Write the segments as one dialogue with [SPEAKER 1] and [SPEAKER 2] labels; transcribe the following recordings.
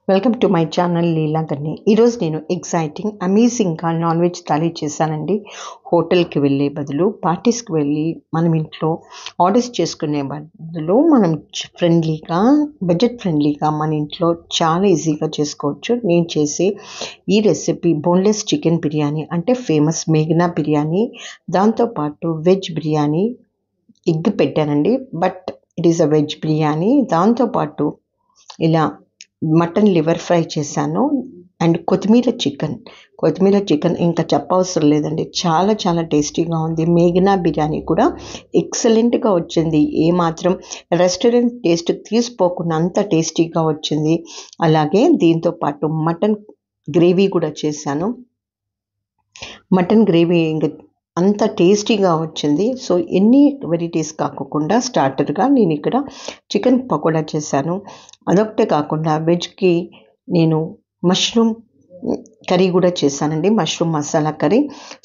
[SPEAKER 1] Welcome to my channel లీలా గన్ని. ఈరోజు నేను exciting అమేజింగ్గా non veg thali చేశానండి. హోటల్కి వెళ్ళే బదులు పార్టీస్కి వెళ్ళి మనం ఇంట్లో ఆర్డర్స్ చేసుకునే బదులు మనం ఫ్రెండ్లీగా బడ్జెట్ ఫ్రెండ్లీగా మన ఇంట్లో చాలా ఈజీగా చేసుకోవచ్చు. నేను చేసే ఈ రెసిపీ బోన్లెస్ చికెన్ బిర్యానీ అంటే ఫేమస్ మేఘనా బిర్యానీ, దాంతోపాటు వెజ్ బిర్యానీ ఎగ్ పెట్టానండి. But it is a veg biryani. దాంతోపాటు ఇలా మటన్ లివర్ ఫ్రై చేశాను అండ్ కొత్తిమీర చికెన్ ఇంకా చెప్పవసరం లేదండి, చాలా చాలా టేస్టీగా ఉంది. మేఘనా బిర్యానీ కూడా ఎక్సలెంట్గా వచ్చింది, ఏమాత్రం రెస్టారెంట్ టేస్ట్ తీసిపోకుండా అంత టేస్టీగా వచ్చింది. అలాగే దీంతోపాటు మటన్ గ్రేవీ కూడా చేశాను. మటన్ గ్రేవీ ఇంకా అంత టేస్టీగా వచ్చింది. సో ఎన్ని వెరైటీస్ కాకుండా స్టార్టర్గా నేను ఇక్కడ చికెన్ పకోడా చేశాను. అదొకటే కాకుండా వెజ్కి నేను మష్రూమ్ కర్రీ కూడా చేశానండి, మష్రూమ్ మసాలా కర్రీ.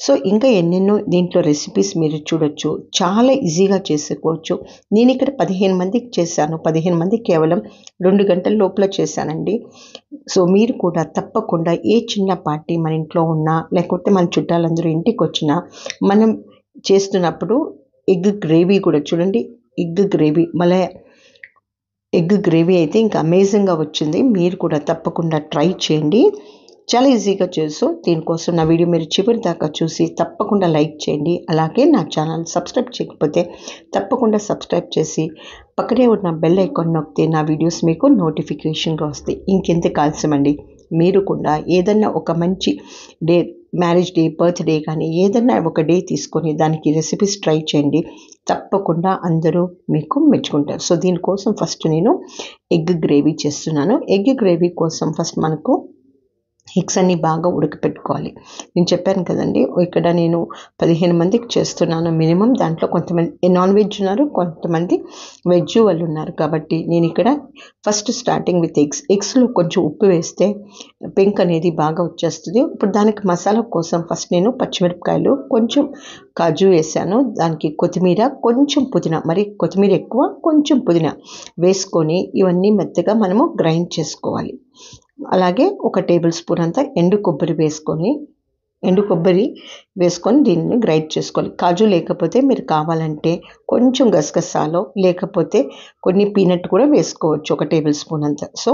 [SPEAKER 1] సో ఇంకా ఎన్నెన్నో దీంట్లో రెసిపీస్ మీరు చూడొచ్చు, చాలా ఈజీగా చేసుకోవచ్చు. నేను ఇక్కడ 15 మందికి చేశాను. 15 మందికి కేవలం 2 గంటల లోపల చేశానండి. సో మీరు కూడా తప్పకుండా ఏ చిన్న పార్టీ మన ఇంట్లో ఉన్నా లేకపోతే మన చుట్టాలందరూ ఇంటికి వచ్చినా మనం చేస్తున్నప్పుడు ఎగ్ గ్రేవీ కూడా చూడండి. ఎగ్ గ్రేవీ అయితే ఇంకా అమేజింగ్గా వచ్చింది. మీరు కూడా తప్పకుండా ట్రై చేయండి, చాలా ఈజీగా చేసు. దీనికోసం నా వీడియో మీరు చివరి దాకా చూసి తప్పకుండా లైక్ చేయండి. అలాగే నా ఛానల్ సబ్స్క్రైబ్ చేయకపోతే తప్పకుండా సబ్స్క్రైబ్ చేసి పక్కనే ఉన్న బెల్ ఐకాన్ నొక్కితే నా వీడియోస్ మీకు నోటిఫికేషన్గా వస్తాయి. ఇంకెంత ఆలస్యమండి, మీరు కూడా ఏదన్నా ఒక మంచి డే, మ్యారేజ్ డే, బర్త్డే కానీ ఏదన్నా ఒక డే తీసుకొని దానికి రెసిపీస్ ట్రై చేయండి, తప్పకుండా అందరూ మీకు మెచ్చుకుంటారు. సో దీనికోసం ఫస్ట్ నేను ఎగ్ గ్రేవీ చేస్తున్నాను. ఎగ్ గ్రేవీ కోసం ఫస్ట్ మనకు ఎగ్స్ అన్నీ బాగా ఉడకపెట్టుకోవాలి. నేను చెప్పాను కదండి, ఇక్కడ నేను 15 మందికి చేస్తున్నాను మినిమం. దాంట్లో కొంతమంది నాన్ వెజ్ ఉన్నారు, కొంతమంది వెజ్ వాళ్ళు ఉన్నారు. కాబట్టి నేను ఇక్కడ ఫస్ట్ స్టార్టింగ్ విత్ ఎగ్స్లో కొంచెం ఉప్పు వేస్తే పెంక్ అనేది బాగా వచ్చేస్తుంది. ఇప్పుడు దానికి మసాలా కోసం ఫస్ట్ నేను పచ్చిమిరపకాయలు, కొంచెం కాజు వేసాను, దానికి కొత్తిమీర, కొంచెం పుదీనా, మరి కొత్తిమీర ఎక్కువ కొంచెం పుదీనా వేసుకొని ఇవన్నీ మెత్తగా మనము గ్రైండ్ చేసుకోవాలి. అలాగే 1 టేబుల్ స్పూన్ అంతా ఎండు కొబ్బరి వేసుకొని దీన్ని గ్రైండ్ చేసుకోవాలి. కాజు లేకపోతే మీరు కావాలంటే కొంచెం గసగసాలో లేకపోతే కొన్ని పీనట్ కూడా వేసుకోవచ్చు, 1 టేబుల్ స్పూన్ అంతా. సో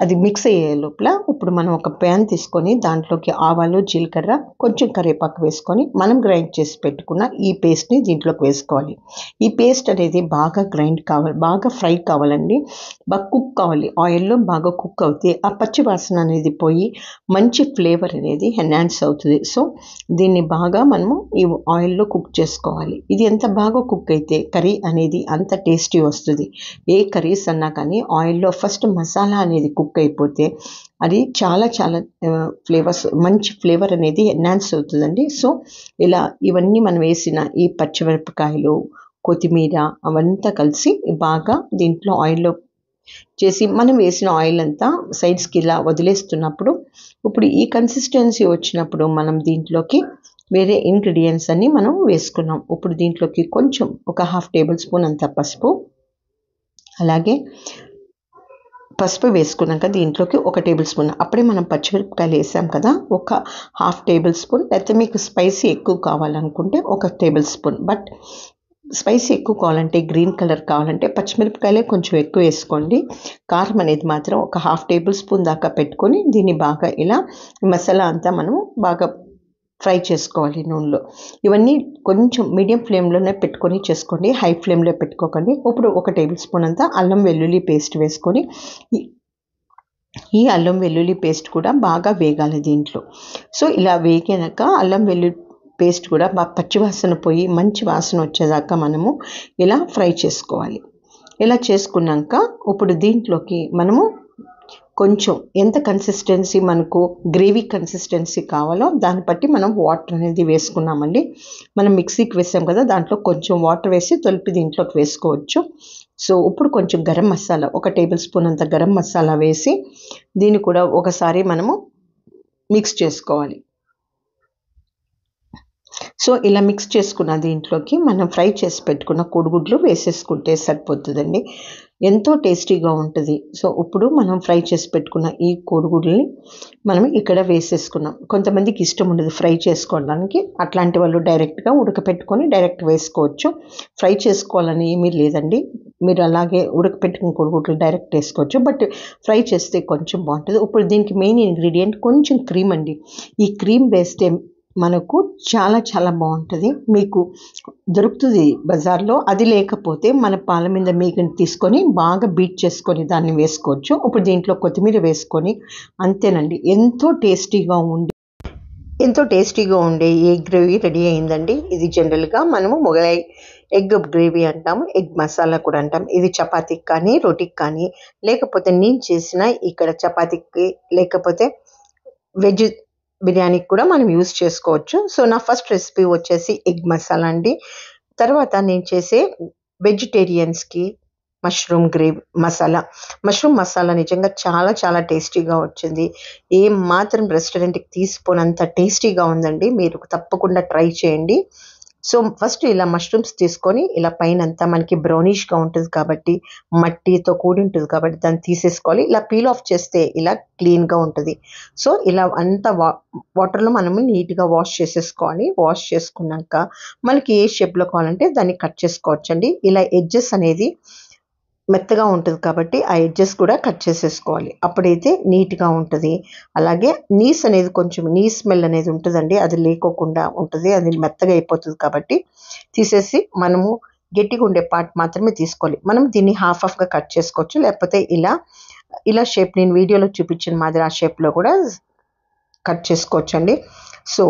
[SPEAKER 1] అది మిక్స్ అయ్యే లోపల ఇప్పుడు మనం ఒక ప్యాన్ తీసుకొని దాంట్లోకి ఆవాలు, జీలకర్ర, కొంచెం కరివేపాకు వేసుకొని మనం గ్రైండ్ చేసి పెట్టుకున్న ఈ పేస్ట్ని దీంట్లోకి వేసుకోవాలి. ఈ పేస్ట్ అనేది బాగా గ్రైండ్ కావాలి, బాగా ఫ్రై కావాలండి, బాగా కుక్ కావాలి. ఆయిల్లో బాగా కుక్ అవుతే ఆ పచ్చి వాసన అనేది పోయి మంచి ఫ్లేవర్ అనేది ఎన్హాన్స్ అవుతుంది. సో దీన్ని బాగా మనము ఈ ఆయిల్లో కుక్ చేసుకోవాలి. ఇది ఎంత బాగా కుక్ అయితే కర్రీ అనేది అంత టేస్టీ వస్తుంది. ఏ కర్రీస్ అన్నా కానీ ఆయిల్లో ఫస్ట్ మసాలా అనేది కుక్ అయిపోతే అది చాలా చాలా ఫ్లేవర్స్, మంచి ఫ్లేవర్ అనేది ఎన్హాన్స్ అవుతుందండి. సో ఇలా ఇవన్నీ మనం వేసిన ఈ పచ్చిమిరపకాయలు, కొత్తిమీర అవంతా కలిసి బాగా దీంట్లో ఆయిల్లో చేసి మనం వేసిన ఆయిల్ అంతా సైడ్స్కి ఇలా వదిలేస్తున్నప్పుడు ఇప్పుడు ఈ కన్సిస్టెన్సీ వచ్చినప్పుడు మనం దీంట్లోకి వేరే ఇంగ్రీడియంట్స్ అన్నీ మనం వేసుకున్నాం. ఇప్పుడు దీంట్లోకి కొంచెం ఒక 1/2 టేబుల్ స్పూన్ అంత పసుపు, అలాగే పసుపు వేసుకున్నాక దీంట్లోకి 1 టేబుల్ స్పూన్ అప్పుడే మనం పచ్చిమిరపకాయలు వేసాం కదా, ఒక 1/2 టేబుల్ స్పూన్, లేకపోతే మీకు స్పైసీ ఎక్కువ కావాలనుకుంటే 1 టేబుల్ స్పూన్. బట్ స్పైసీ ఎక్కువ కావాలంటే, గ్రీన్ కలర్ కావాలంటే పచ్చిమిరపకాయలే కొంచెం ఎక్కువ వేసుకోండి. కారం అనేది మాత్రం ఒక 1/2 టేబుల్ స్పూన్ దాకా పెట్టుకొని దీన్ని బాగా ఇలా మసాలా అంతా మనం బాగా ఫ్రై చేసుకోవాలి నూనెలో. ఇవన్నీ కొంచెం మీడియం ఫ్లేమ్లోనే పెట్టుకొని చేసుకోండి, హై ఫ్లేమ్లో పెట్టుకోకండి. ఇప్పుడు 1 టేబుల్ స్పూన్ అంతా అల్లం వెల్లుల్లి పేస్ట్ వేసుకొని ఈ అల్లం వెల్లుల్లి పేస్ట్ కూడా బాగా వేగాలి దీంట్లో. సో ఇలా వేగాక అల్లం వెల్లుల్లి పేస్ట్ కూడా బాగా పచ్చివాసన పోయి మంచి వాసన వచ్చేదాకా మనము ఇలా ఫ్రై చేసుకోవాలి. ఇలా చేసుకున్నాక ఇప్పుడు దీంట్లోకి మనము కొంచెం ఎంత కన్సిస్టెన్సీ మనకు గ్రేవీ కన్సిస్టెన్సీ కావాలో దాన్ని బట్టి మనం వాటర్ అనేది వేసుకున్నామండి. మనం మిక్సీకి వేసాం కదా, దాంట్లో కొంచెం వాటర్ వేసి తొలిపి దీంట్లోకి వేసుకోవచ్చు. సో ఇప్పుడు కొంచెం గరం మసాలా, 1 టేబుల్ స్పూన్ అంత గరం మసాలా వేసి దీన్ని కూడా ఒకసారి మనము మిక్స్ చేసుకోవాలి. సో ఇలా మిక్స్ చేసుకున్న దీంట్లోకి మనం ఫ్రై చేసి పెట్టుకున్న కోడిగుడ్లు వేసేసుకుంటే సరిపోతుందండి. ఎంతో టేస్టీగా ఉంటుంది. సో ఇప్పుడు మనం ఫ్రై చేసి పెట్టుకున్న ఈ కోడిగుడ్లని మనం ఇక్కడ వేసేసుకున్నాం. కొంతమందికి ఇష్టం ఉండదు ఫ్రై చేసుకోవడానికి, అట్లాంటి వాళ్ళు డైరెక్ట్గా ఉడకపెట్టుకొని డైరెక్ట్ వేసుకోవచ్చు. ఫ్రై చేసుకోవాలని ఏమీ లేదండి, మీరు అలాగే ఉడకపెట్టుకున్న కోడిగుడ్లు డైరెక్ట్ వేసుకోవచ్చు. బట్ ఫ్రై చేస్తే కొంచెం బాగుంటుంది. ఇప్పుడు దీనికి మెయిన్ ఇంగ్రీడియంట్ కొంచెం క్రీమ్ అండి. ఈ క్రీమ్ వేస్తే మనకు చాలా చాలా బాగుంటుంది. మీకు దొరుకుతుంది బజార్లో, అది లేకపోతే మన పాల మీద మీగని తీసుకొని బాగా బీట్ చేసుకొని దాన్ని వేసుకోవచ్చు. ఇప్పుడు దీంట్లో కొత్తిమీర వేసుకొని అంతేనండి, ఎంతో టేస్టీగా ఉండే ఎగ్ గ్రేవీ రెడీ అయిందండి. ఇది జనరల్గా మనము మొగలై ఎగ్ గ్రేవీ అంటాము, ఎగ్ మసాలా కూడా అంటాం. ఇది చపాతీకి కానీ రోటీకి కానీ, లేకపోతే నేను చేసిన ఇక్కడ చపాతీకి లేకపోతే వెజ్ బిర్యానీకి కూడా మనం యూస్ చేసుకోవచ్చు. సో నా ఫస్ట్ రెసిపీ వచ్చేసి ఎగ్ మసాలా అండి. తర్వాత నేను చేసే వెజిటేరియన్స్కి మష్రూమ్ మసాలా నిజంగా చాలా చాలా టేస్టీగా వచ్చింది. ఏం మాత్రం రెస్టారెంట్కి తీసిపోనంత టేస్టీగా ఉందండి. మీరు తప్పకుండా ట్రై చేయండి. సో ఫస్ట్ ఇలా మష్రూమ్స్ తీసుకొని ఇలా పైన అంతా మనకి బ్రౌనిష్గా ఉంటుంది కాబట్టి, మట్టితో కూడి ఉంటుంది కాబట్టి దాన్ని తీసేసుకోవాలి. ఇలా పీల్ ఆఫ్ చేస్తే ఇలా క్లీన్గా ఉంటుంది. సో ఇలా అంతా వాటర్లో మనము నీట్గా వాష్ చేసేసుకోవాలి. వాష్ చేసుకున్నాక మనకి ఏ షేప్లో కావాలంటే దాన్ని కట్ చేసుకోవచ్చండి. ఇలా ఎడ్జెస్ అనేది మెత్తగా ఉంటుంది కాబట్టి ఆ ఎడ్జెస్ కూడా కట్ చేసేసుకోవాలి, అప్పుడైతే నీట్గా ఉంటుంది. అలాగే నీస్ అనేది కొంచెం స్మెల్ అనేది ఉంటుందండి, అది లేకోకుండా ఉంటుంది. అది మెత్తగా అయిపోతుంది కాబట్టి తీసేసి మనము గట్టిగా ఉండే పార్ట్ మాత్రమే తీసుకోవాలి. మనం దీన్ని హాఫ్గా కట్ చేసుకోవచ్చు, లేకపోతే ఇలా షేప్ నేను వీడియోలో చూపించిన మాదిరి ఆ షేప్లో కూడా కట్ చేసుకోవచ్చండి. సో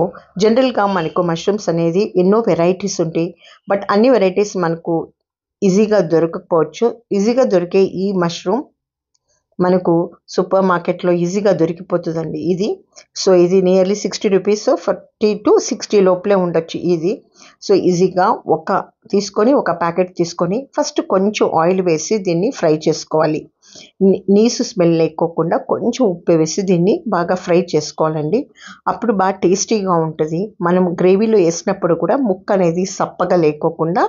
[SPEAKER 1] జనరల్గా మనకు మష్రూమ్స్ అనేది ఎన్నో వెరైటీస్ ఉంటాయి. బట్ అన్ని వెరైటీస్ మనకు ఈజీగా దొరకకపోవచ్చు. ఈజీగా దొరికే ఈ మష్రూమ్ మనకు సూపర్ మార్కెట్లో ఈజీగా దొరికిపోతుందండి ఇది. సో ఇది నియర్లీ 60 రూపీస్, 40 to 60 లోపలే ఉండొచ్చు ఇది. సో ఈజీగా ఒక ప్యాకెట్ తీసుకొని ఫస్ట్ కొంచెం ఆయిల్ వేసి దీన్ని ఫ్రై చేసుకోవాలి. నీసు స్మెల్ లేకోకుండా కొంచెం ఉప్పు వేసి దీన్ని బాగా ఫ్రై చేసుకోవాలండి. అప్పుడు బాగా టేస్టీగా ఉంటుంది. మనం గ్రేవీలో వేసినప్పుడు కూడా ముక్క అనేది సప్పగా లేకోకుండా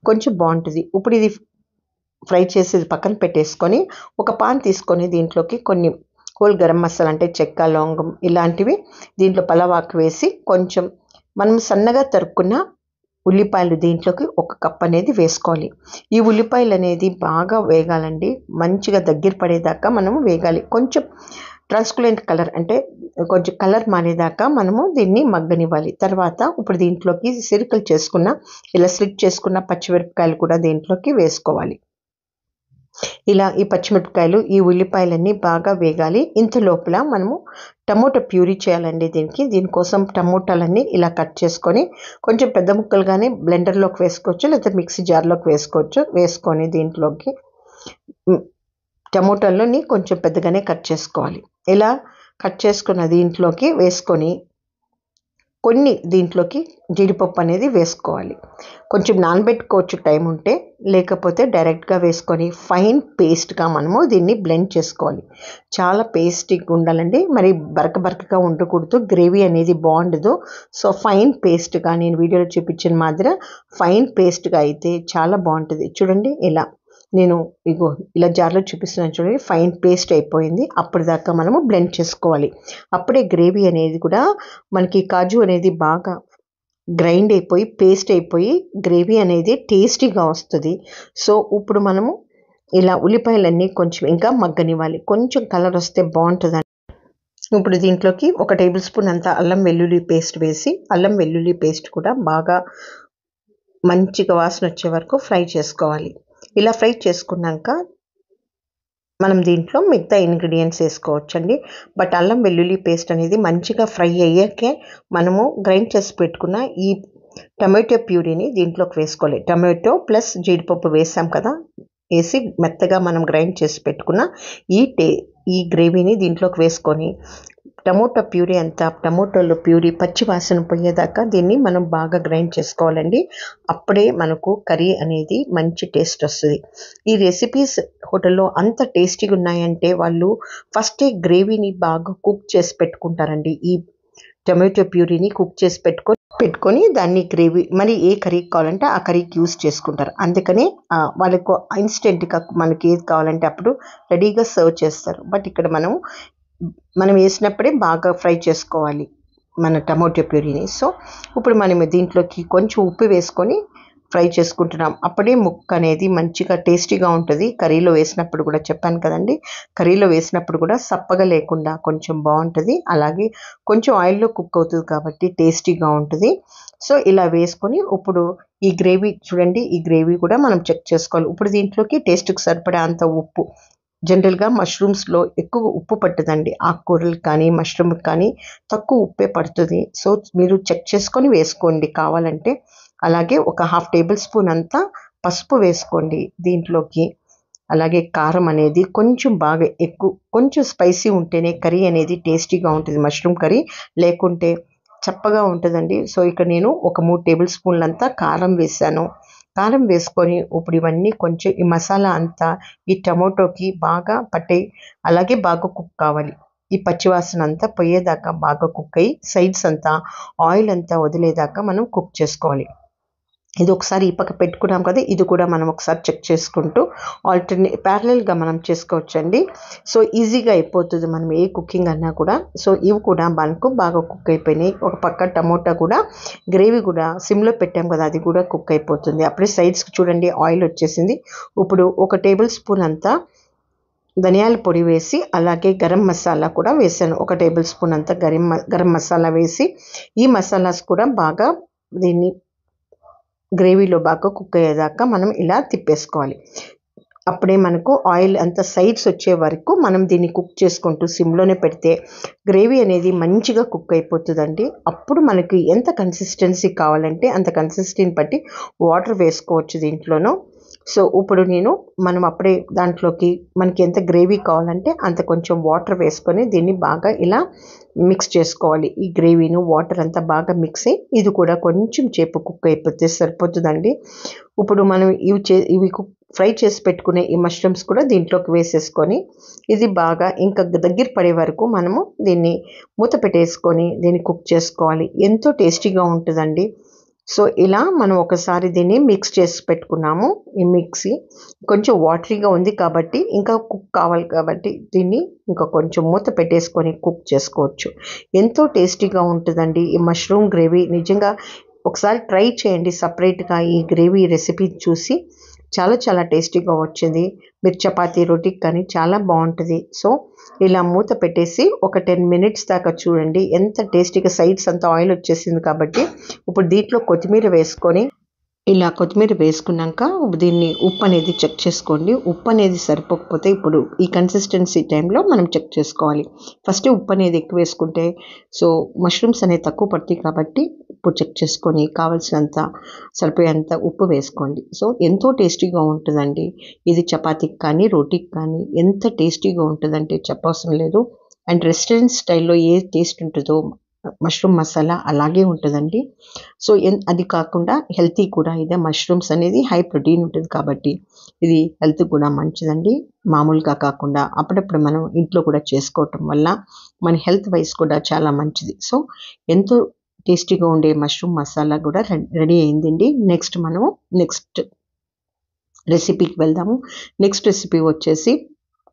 [SPEAKER 1] కొంచెం బాగుంటుంది. ఇప్పుడు ఇది ఫ్రై చేసి పక్కన పెట్టేసుకొని ఒక పాన్ తీసుకొని దీంట్లోకి కొన్ని హోల్ గరం మసాలా అంటే చెక్క, లవంగం ఇలాంటివి దీంట్లో పలావాకు వేసి కొంచెం మనం సన్నగా తరుక్కున్న ఉల్లిపాయలు దీంట్లోకి 1 కప్ అనేది వేసుకోవాలి. ఈ ఉల్లిపాయలు అనేది బాగా వేగాలండి, మంచిగా దగ్గర పడేదాకా మనము వేగాలి. కొంచెం ట్రాన్స్పరెంట్ కలర్ అంటే కొంచెం కలర్ మారేదాకా మనము దీన్ని మగ్గనివ్వాలి. తర్వాత ఇప్పుడు దీంట్లోకి ఇలా స్లిట్ చేసుకున్న పచ్చిమిరపకాయలు కూడా దీంట్లోకి వేసుకోవాలి. ఇలా ఈ పచ్చిమిరపకాయలు ఈ ఉల్లిపాయలన్నీ బాగా వేగాలి. ఇంత లోపల మనము టమోటా ప్యూరీ చేయాలండి. దీనికోసం టమోటాలన్నీ ఇలా కట్ చేసుకొని కొంచెం పెద్ద ముక్కలుగానే బ్లెండర్లోకి వేసుకోవచ్చు, లేదా మిక్సీ జార్లోకి వేసుకోవచ్చు. వేసుకొని దీంట్లోకి టమోటాలని కొంచెం పెద్దగానే కట్ చేసుకోవాలి. ఇలా కట్ చేసుకున్న దీంట్లోకి వేసుకొని దీంట్లోకి జీడిపప్పు అనేది వేసుకోవాలి. కొంచెం నానబెట్టుకోవచ్చు టైం ఉంటే, లేకపోతే డైరెక్ట్గా వేసుకొని ఫైన్ పేస్ట్గా మనము దీన్ని బ్లెండ్ చేసుకోవాలి. చాలా పేస్టీగా ఉండాలండి, మరి బరకగా ఉండకూడదు, గ్రేవీ అనేది బాగుండదు. సో ఫైన్ పేస్ట్గా నేను వీడియోలో చూపించిన మాదిరి ఫైన్ పేస్ట్గా అయితే చాలా బాగుంటుంది. చూడండి నేను ఇలా జార్లో చూపిస్తున్నాను చూడండి, ఫైన్ పేస్ట్ అయిపోయింది. అప్పటిదాకా మనము బ్లెండ్ చేసుకోవాలి. అప్పుడే గ్రేవీ అనేది కూడా మనకి కాజు అనేది బాగా గ్రైండ్ అయిపోయి పేస్ట్ అయిపోయి గ్రేవీ అనేది టేస్టీగా వస్తుంది. సో ఇప్పుడు మనము ఇలా ఉల్లిపాయలన్నీ కొంచెం ఇంకా మగ్గనివ్వాలి, కొంచెం కలర్ వస్తే బాగుంటుంది. ఇప్పుడు దీంట్లోకి 1 టేబుల్ స్పూన్ అంత అల్లం వెల్లుల్లి పేస్ట్ వేసి, అల్లం వెల్లుల్లి పేస్ట్ కూడా బాగా మంచిగా వాసన వచ్చే వరకు ఫ్రై చేసుకోవాలి. ఇలా ఫ్రై చేసుకున్నాక మనం దీంట్లో మిగతా ఇంగ్రీడియంట్స్ వేసుకోవచ్చండి. బట్ అల్లం వెల్లుల్లి పేస్ట్ అనేది మంచిగా ఫ్రై అయ్యాకే మనము గ్రైండ్ చేసి పెట్టుకున్న ఈ టమాటో ప్యూరీని దీంట్లోకి వేసుకోవాలి. టమాటో ప్లస్ జీడిపప్పు వేసాం కదా, వేసి మెత్తగా మనం గ్రైండ్ చేసి పెట్టుకున్న ఈ గ్రేవీని దీంట్లోకి వేసుకొని టమోటాలో ప్యూరీ పచ్చి వాసన పోయేదాకా దీన్ని మనం బాగా గ్రైండ్ చేసుకోవాలండి. అప్పుడే మనకు కర్రీ అనేది మంచి టేస్ట్ వస్తుంది. ఈ రెసిపీస్ హోటల్లో అంత టేస్టీగా ఉన్నాయంటే వాళ్ళు ఫస్టే గ్రేవీని బాగా కుక్ చేసి పెట్టుకుంటారండి. ఈ టమాటో ప్యూరీని కుక్ చేసి పెట్టుకొని పెట్టుకొని దాన్ని గ్రేవీ మరి ఏ కర్రీకి కావాలంటే ఆ కర్రీకి యూస్ చేసుకుంటారు. అందుకని వాళ్ళకు ఇన్స్టెంట్గా మనకి ఏది కావాలంటే అప్పుడు రెడీగా సర్వ్ చేస్తారు. బట్ ఇక్కడ మనం వేసినప్పుడే బాగా ఫ్రై చేసుకోవాలి మన టమాటో ప్యూరీని. సో ఇప్పుడు మనం దీంట్లోకి కొంచెం ఉప్పు వేసుకొని ఫ్రై చేసుకుంటున్నాం. అప్పుడే ముక్క అనేది మంచిగా టేస్టీగా ఉంటుంది. కర్రీలో వేసినప్పుడు కూడా చెప్పాను కదండి, కర్రీలో వేసినప్పుడు కూడా సప్పగా లేకుండా కొంచెం బాగుంటుంది. అలాగే కొంచెం ఆయిల్లో కుక్ అవుతుంది కాబట్టి టేస్టీగా ఉంటుంది. సో ఇలా వేసుకొని ఇప్పుడు ఈ గ్రేవీ చూడండి, ఈ గ్రేవీ కూడా మనం చెక్ చేసుకోవాలి. ఇప్పుడు దీంట్లోకి టేస్ట్కి సరిపడే అంత ఉప్పు, జనరల్గా మష్రూమ్స్లో ఎక్కువ ఉప్పు పట్టదండి, ఆకుకూరలకు కానీ మష్రూమ్కి కానీ తక్కువ ఉప్పే పడుతుంది. సో మీరు చెక్ చేసుకొని వేసుకోండి కావాలంటే. అలాగే ఒక 1/2 టేబుల్ స్పూన్ అంతా పసుపు వేసుకోండి దీంట్లోకి. అలాగే కారం అనేది కొంచెం బాగా ఎక్కువ, కొంచెం స్పైసీ ఉంటేనే కర్రీ అనేది టేస్టీగా ఉంటుంది, మష్రూమ్ కర్రీ. లేకుంటే చప్పగా ఉంటుందండి. సో ఇక్కడ నేను ఒక 3 టేబుల్ స్పూన్లంతా కారం వేసాను. కారం వేసుకొని ఇప్పుడు ఇవన్నీ కొంచెం ఈ మసాలా అంతా ఈ టమోటోకి బాగా పట్టే, అలాగే బాగా కుక్ కావాలి. ఈ పచ్చివాసన అంతా పోయేదాకా బాగా కుక్ అయ్యి సైడ్స్ అంతా ఆయిల్ అంతా వదిలేదాకా మనం కుక్ చేసుకోవాలి. ఇది ఒకసారి ఈ పక్క పెట్టుకున్నాం కదా, ఇది కూడా మనం ఒకసారి చెక్ చేసుకుంటూ ప్యారలల్గా మనం చేసుకోవచ్చండి. సో ఈజీగా అయిపోతుంది మనం ఏ కుకింగ్ అన్నా కూడా. సో ఇవి కూడా మనకు బాగా కుక్ అయిపోయినాయి. ఒక పక్క టమోటా కూడా గ్రేవీ కూడా సిమ్లో పెట్టాం కదా, అది కూడా కుక్ అయిపోతుంది. అప్పుడే సైడ్స్కి చూడండి ఆయిల్ వచ్చేసింది. ఇప్పుడు 1 టేబుల్ స్పూన్ అంతా ధనియాల పొడి వేసి, అలాగే గరం మసాలా కూడా వేసాను. 1 టేబుల్ స్పూన్ అంతా గరం మసాలా వేసి, ఈ మసాలాస్ కూడా బాగా దీన్ని గ్రేవీలో బాగా కుక్ అయ్యేదాకా మనం ఇలా తిప్పేసుకోవాలి. అప్పుడే మనకు ఆయిల్ అంత సైడ్స్ వచ్చే వరకు మనం దీన్ని కుక్ చేసుకుంటూ సిమ్లోనే పెడితే గ్రేవీ అనేది మంచిగా కుక్ అయిపోతుందండి. అప్పుడు మనకి ఎంత కన్సిస్టెన్సీ కావాలంటే అంత కన్సిస్టెన్సీ బట్టి వాటర్ వేసుకోవచ్చు దీంట్లోనూ. సో ఇప్పుడు మనం అప్పుడే దాంట్లోకి మనకి ఎంత గ్రేవీ కావాలంటే అంత కొంచెం వాటర్ వేసుకొని దీన్ని బాగా ఇలా మిక్స్ చేసుకోవాలి. ఈ గ్రేవీను వాటర్ అంతా బాగా మిక్స్ అయ్యి ఇది కూడా కొంచెం సేపు కుక్ అయిపోతే సరిపోతుందండి. ఇప్పుడు మనం ఇవి ఫ్రై చేసి పెట్టుకునే ఈ మష్రూమ్స్ కూడా దీంట్లోకి వేసేసుకొని ఇది బాగా ఇంకా దగ్గర పడే వరకు మనము దీన్ని మూత పెట్టేసుకొని దీన్ని కుక్ చేసుకోవాలి. ఎంతో టేస్టీగా ఉంటుందండి. సో ఇలా మనం ఒకసారి దీన్ని మిక్స్ చేసి పెట్టుకున్నాము. ఈ మిక్సీ కొంచెం వాటరీగా ఉంది కాబట్టి ఇంకా కుక్ కావాలి కాబట్టి దీన్ని ఇంకా కొంచెం మూత పెట్టేసుకొని కుక్ చేసుకోవచ్చు. ఎంతో టేస్టీగా ఉంటుందండి ఈ మష్రూమ్ గ్రేవీ. నిజంగా ఒకసారి ట్రై చేయండి సపరేట్గా ఈ గ్రేవీ రెసిపీ చూసి. చాలా చాలా టేస్టీగా వచ్చింది. మీరు చపాతీ రోటీకి కానీ చాలా బాగుంటుంది. సో ఇలా మూత పెట్టేసి ఒక 10 మినిట్స్ దాకా చూడండి, ఎంత టేస్టీగా సైడ్స్ అంతా ఆయిల్ వచ్చేసింది కాబట్టి. ఇప్పుడు దీంట్లో కొత్తిమీర వేసుకొని ఇలా కొత్తిమీర వేసుకున్నాక దీన్ని ఉప్పు అనేది చెక్ చేసుకోండి. ఉప్పు అనేది సరిపోకపోతే ఇప్పుడు ఈ కన్సిస్టెన్సీ టైంలో మనం చెక్ చేసుకోవాలి. ఫస్ట్ ఉప్పు అనేది ఎక్కువ వేసుకుంటే సో మష్రూమ్స్ అనేది తక్కువ పడతాయి కాబట్టి ఇప్పుడు చెక్ చేసుకొని కావాల్సినంత సరిపోయేంత ఉప్పు వేసుకోండి. సో ఎంతో టేస్టీగా ఉంటుందండి ఇది. చపాతీకి కానీ రోటీకి కానీ ఎంత టేస్టీగా ఉంటుందంటే చెప్పవసరం లేదు. అండ్ రెస్టారెంట్ స్టైల్లో ఏ టేస్ట్ ఉంటుందో మష్రూమ్ మసాలా అలాగే ఉంటుందండి. సో అది కాకుండా హెల్తీ కూడా. ఇదే మష్రూమ్స్ అనేది హై ప్రోటీన్ ఉంటుంది కాబట్టి ఇది హెల్త్ కూడా మంచిదండి. మామూలుగా కాకుండా అప్పుడప్పుడు మనం ఇంట్లో కూడా చేసుకోవటం వల్ల మన హెల్త్ వైజ్ కూడా చాలా మంచిది. సో ఎంతో టేస్టీగా ఉండే మష్రూమ్ మసాలా కూడా రెడీ అయిందండి. నెక్స్ట్ రెసిపీకి వెళ్దాము. నెక్స్ట్ రెసిపీ వచ్చేసి